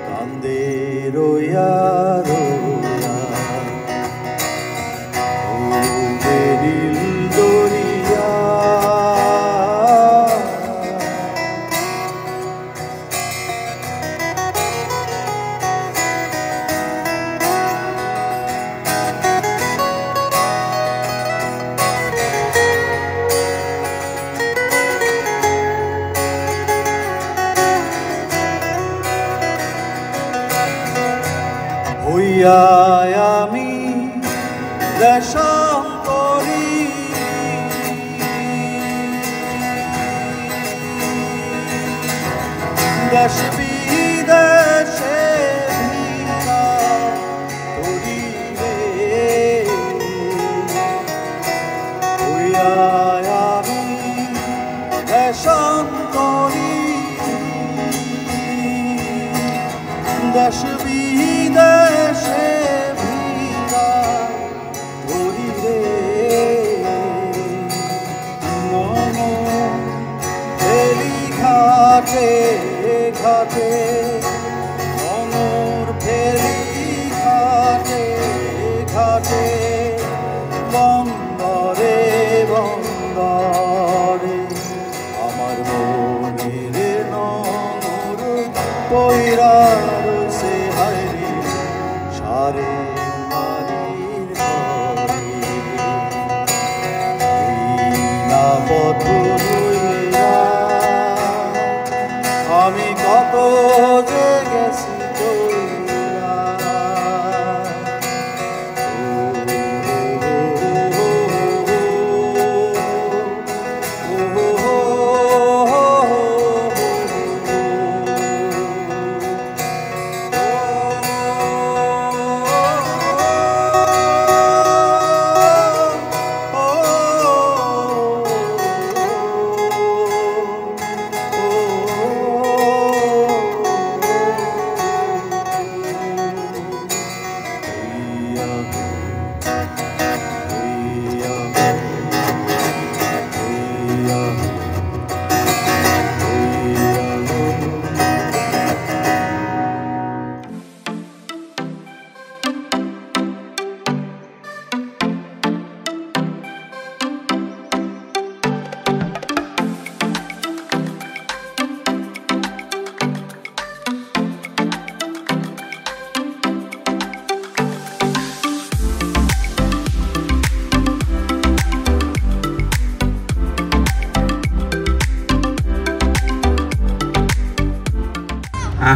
কান্দে রইয়া রইয়া ওরে নীল দরিয়া হইয়া আমি দেশান্তরী দেশ বিদেশে ভিক্ষা করিবে হইয়া আমি দেশান্তরী দেশ বিদেশে ভিক্ষা করিবে মন ফেলি ঘাটে ঘাটে মনোর ফেলি ঘাটে ঘাটে বন্দরে বন্দরে আমার মনের নর পৈরার সে হারি সারে মারির ঘরে না পথ আমি কত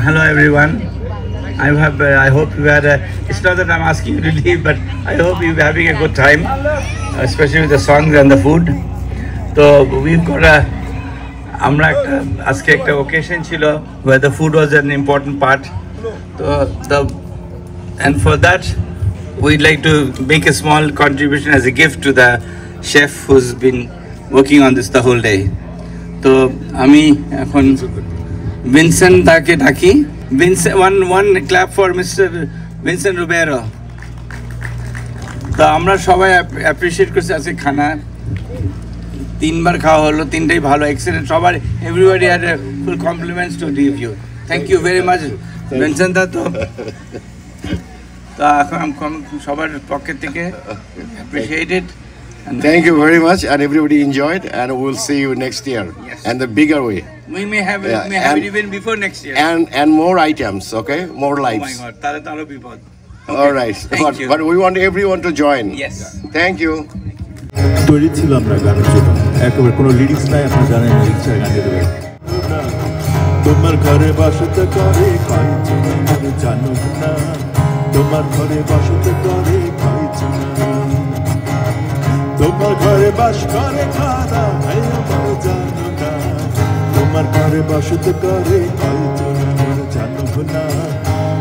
Hello everyone. I hope you had it's not that I'm asking you to leave, but I hope you're having a good time, especially with the songs and the food. So we've got আমরা একটা আজকে একটা occasion ছিল where the food was an important part. And for that we'd like to make a small contribution as a gift to the chef who's been working on this the whole day. তো আমি এখন Vincent তাকে ডাকি Vincent one clap for Mr. Vincent Rubero. তো আমরা সবাই appreciate করছি আজকে খানা তিনবার খাওয়া হলো তিনটাই ভালো এক্সেলেন্ট সবার everybody had full compliments to leave you thank you very much Vincent দা তো এখন সবার পক্ষ থেকে appreciated. Thank you very much, and everybody enjoyed, and we'll see you next year, and the bigger way. We may have it even before next year. And more items, okay? More lives. Oh my God, tare taro bipod. All right, but we want everyone to join. Yes. Thank you. তৈরি ছিল আমরা গানের জন্য, একেবারে কোনো lyrics নাই, আপনারা জানেন লিরিক্স ছাড়া গান গাইতে পারেন। তোমার ঘরে বসতে করে খাইছো না জানো না, তোমার ঘরে বসতে করে খাইছো না, তোমার ঘরে বাস করে খানা আমার জানো না, তোমার ঘরে বসতে করে খাইছো না জানো না,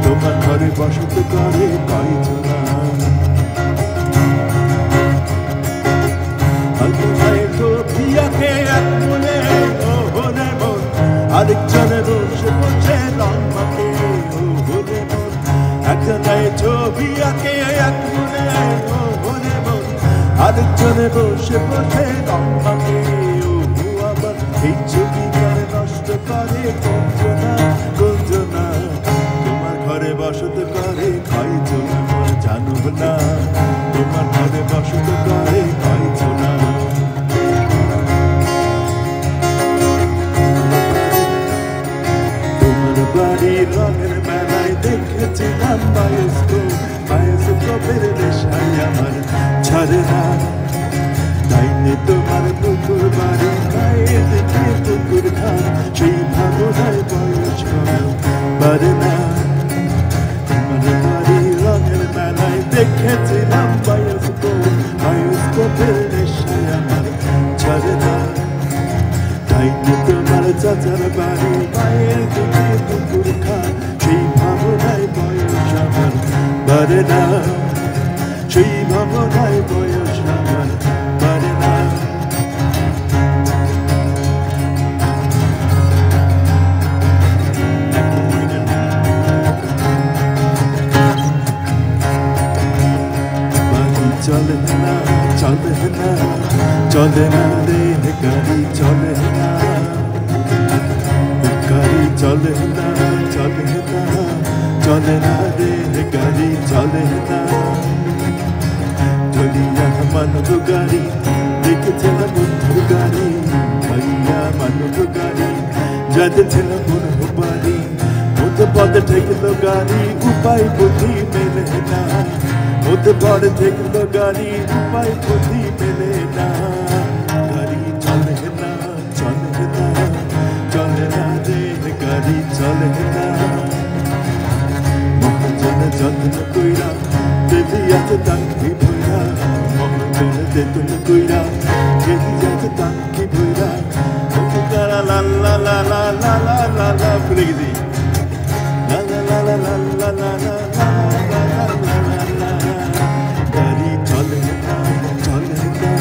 তোমার ঘরে বসতে করে খাইছো না। আরেকজনের বসে বসে রং মাখে ওরে মন, একজনের ছবি আঁকে এক মনে ওরে মন, আরেকজনে বসে বসে রং মাখে ও আবার এই ছবি নষ্ট করে গঞ্জনা গঞ্জনা, তোমার ঘরে বসতে করে খাইছো না জানো না, তোমার ঘরে বসতে করে খাইছো না। বাড়ির রঙের মেলায় দেখেছিলাম বায়োস্কোপের নেশায় আমার ছাড়ে না, তাইনে তোমার পুকুর বাড়ি গায়ে দেখে পুকুর খান সেই ভাবনায় বয়স পারে না, তোমার বাড়ির রঙের মেলায় দেখেছিলাম বায়োস্কোপের নেশায় আমার ছাড়ে না, তাইনে তোমার চাচার বাড়ি মায়ের দিকে পুকুর খান সেই ভাবনায় বয়স আমার বাড়ে না, সেই ভাবনায় বয়স আমার বাড়ে না। বাড়ি চলে না চলে না চলে না রে গাড়ি চলে না, গাড়ি চলে না চলে না চলে না রে গাড়ি চলে না, চলিয়া মানব গাড়ি দেখেছিলাম বন্ধুর গাড়ি, ভাইয়া মানব গাড়ি যাচ্ছিলাম বন্ধু বাড়ি, মতো পথে ঠেকল গাড়ি উপায় বুদ্ধি মেলে না, মতো পথে ঠেকল গাড়ি উপায় বুদ্ধি মেলে না, গাড়ি চলে না চলে না চলে না রে গাড়ি চলে না, মহাজনে যত্ন কইরা দেবী আছে টাঙ্কি ভইরা, মহাজনে যত্ন কইরা দেবী আছে টাঙ্কি ভইরা, লা লা লা লা লা লা লা লা লা ভুলে গেছি, লা লা লা লা লা লা লা লা লা, গাড়ি চলে না চলে না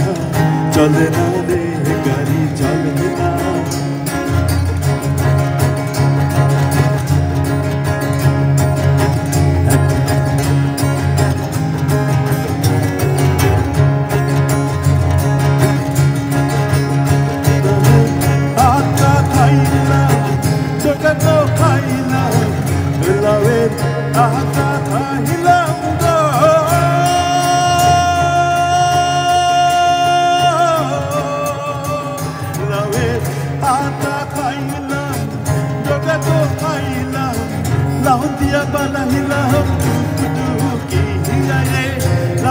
চলে না রে গাড়ি চলে না।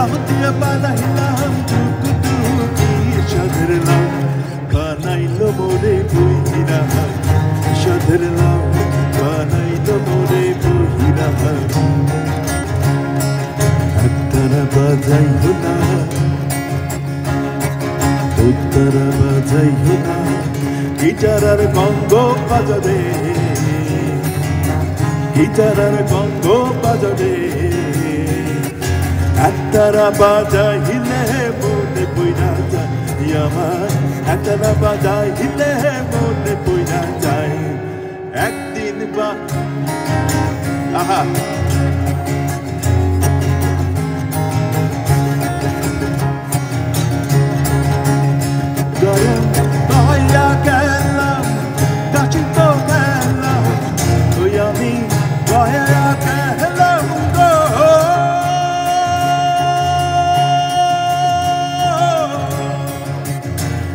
লাভ দিয়া বানাইলাম টুকুটুকি সাধের লাভ বানাইলো মোরে বহিরা সাধের লাভ বানাইলো মোরে বহিরা একতারা বাজাইলো না উত্তরা বাজাইলো না গিটারার গঙ্গ বাজাবে গিটারার গঙ্গ বাজাবে একতারা বাজাইলে মনে পইরা যায় আমার একতারা বাজাইলে মনে পইরা যায় একদিন বা আহা গরম দয়া গেলাম কাছে তো গেলাম তুই আমি দয়া গেলাম গো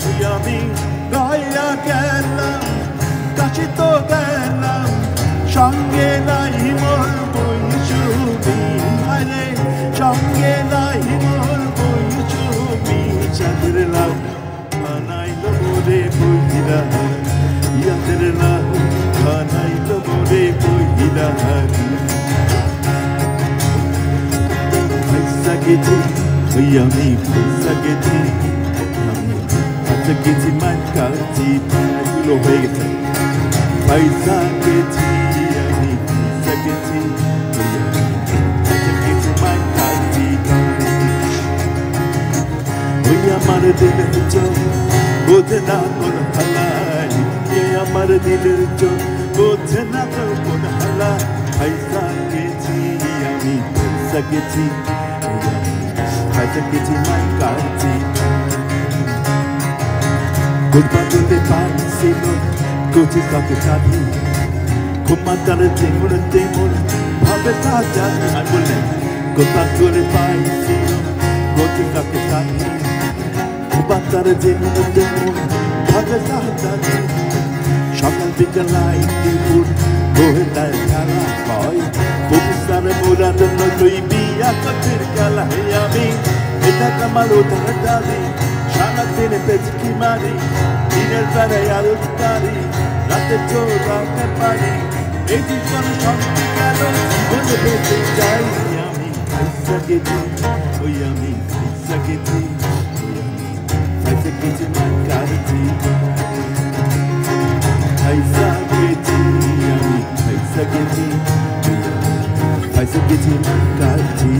তুই আমি দয়া গেলাম কাছে তো গেলাম সঙ্গে নাই মোর বই ছবি আরে সঙ্গে নাই মোর বই ছবি চাঁদের লাভ বানাইলো মোরে বহিরা ইয়াদের লাভ বানাইলো মোরে বহিরা পয়সা গেছি ওই আমি পয়সা গেছি আচ্ছা গেছি মান কাছি এগুলো হয়ে গেছে পয়সা গেছি আমি পয়সা গেছি আচ্ছা গেছি মান কাছি ওই আমার দিলের চোখ বোঝে না কোন হালাই আমার দিলের চোখ বোঝে না তো কোন হালা পয়সা গেছি আমি পয়সা গেছি পয়সা গেছি মাই কাছি গুরবা দিলে পাইছিল কোচি কাকে চাবি ঘুমাতার তেমন ভাবে সাজানি আর বললেন গোটা করে পাইছিল কোচি কাকে চাবি ঘুমাতার তেমন ভাবে সাজানি সকাল বিকাল লাইট দুপুর বহে তার খেলা কয় ভবিষ্যৎ মোরার জন্য তুই বিয়া করছিস খেলা হে আমি এটা আমার ওটার দাবি সারা দিনে পেঁচকি মারি দিনের বেলায় আলো তারি রাতে চোখ রাতের পারি এই জীবন সঙ্গে গেল জীবনে বেঁচে যাই আমি পয়সা গেছি ওই আমি পয়সা গেছি পয়সা গেছি মান কারছি পয়সা গেছি আমি পয়সা গেছি পয়সা গেছি মান কারছি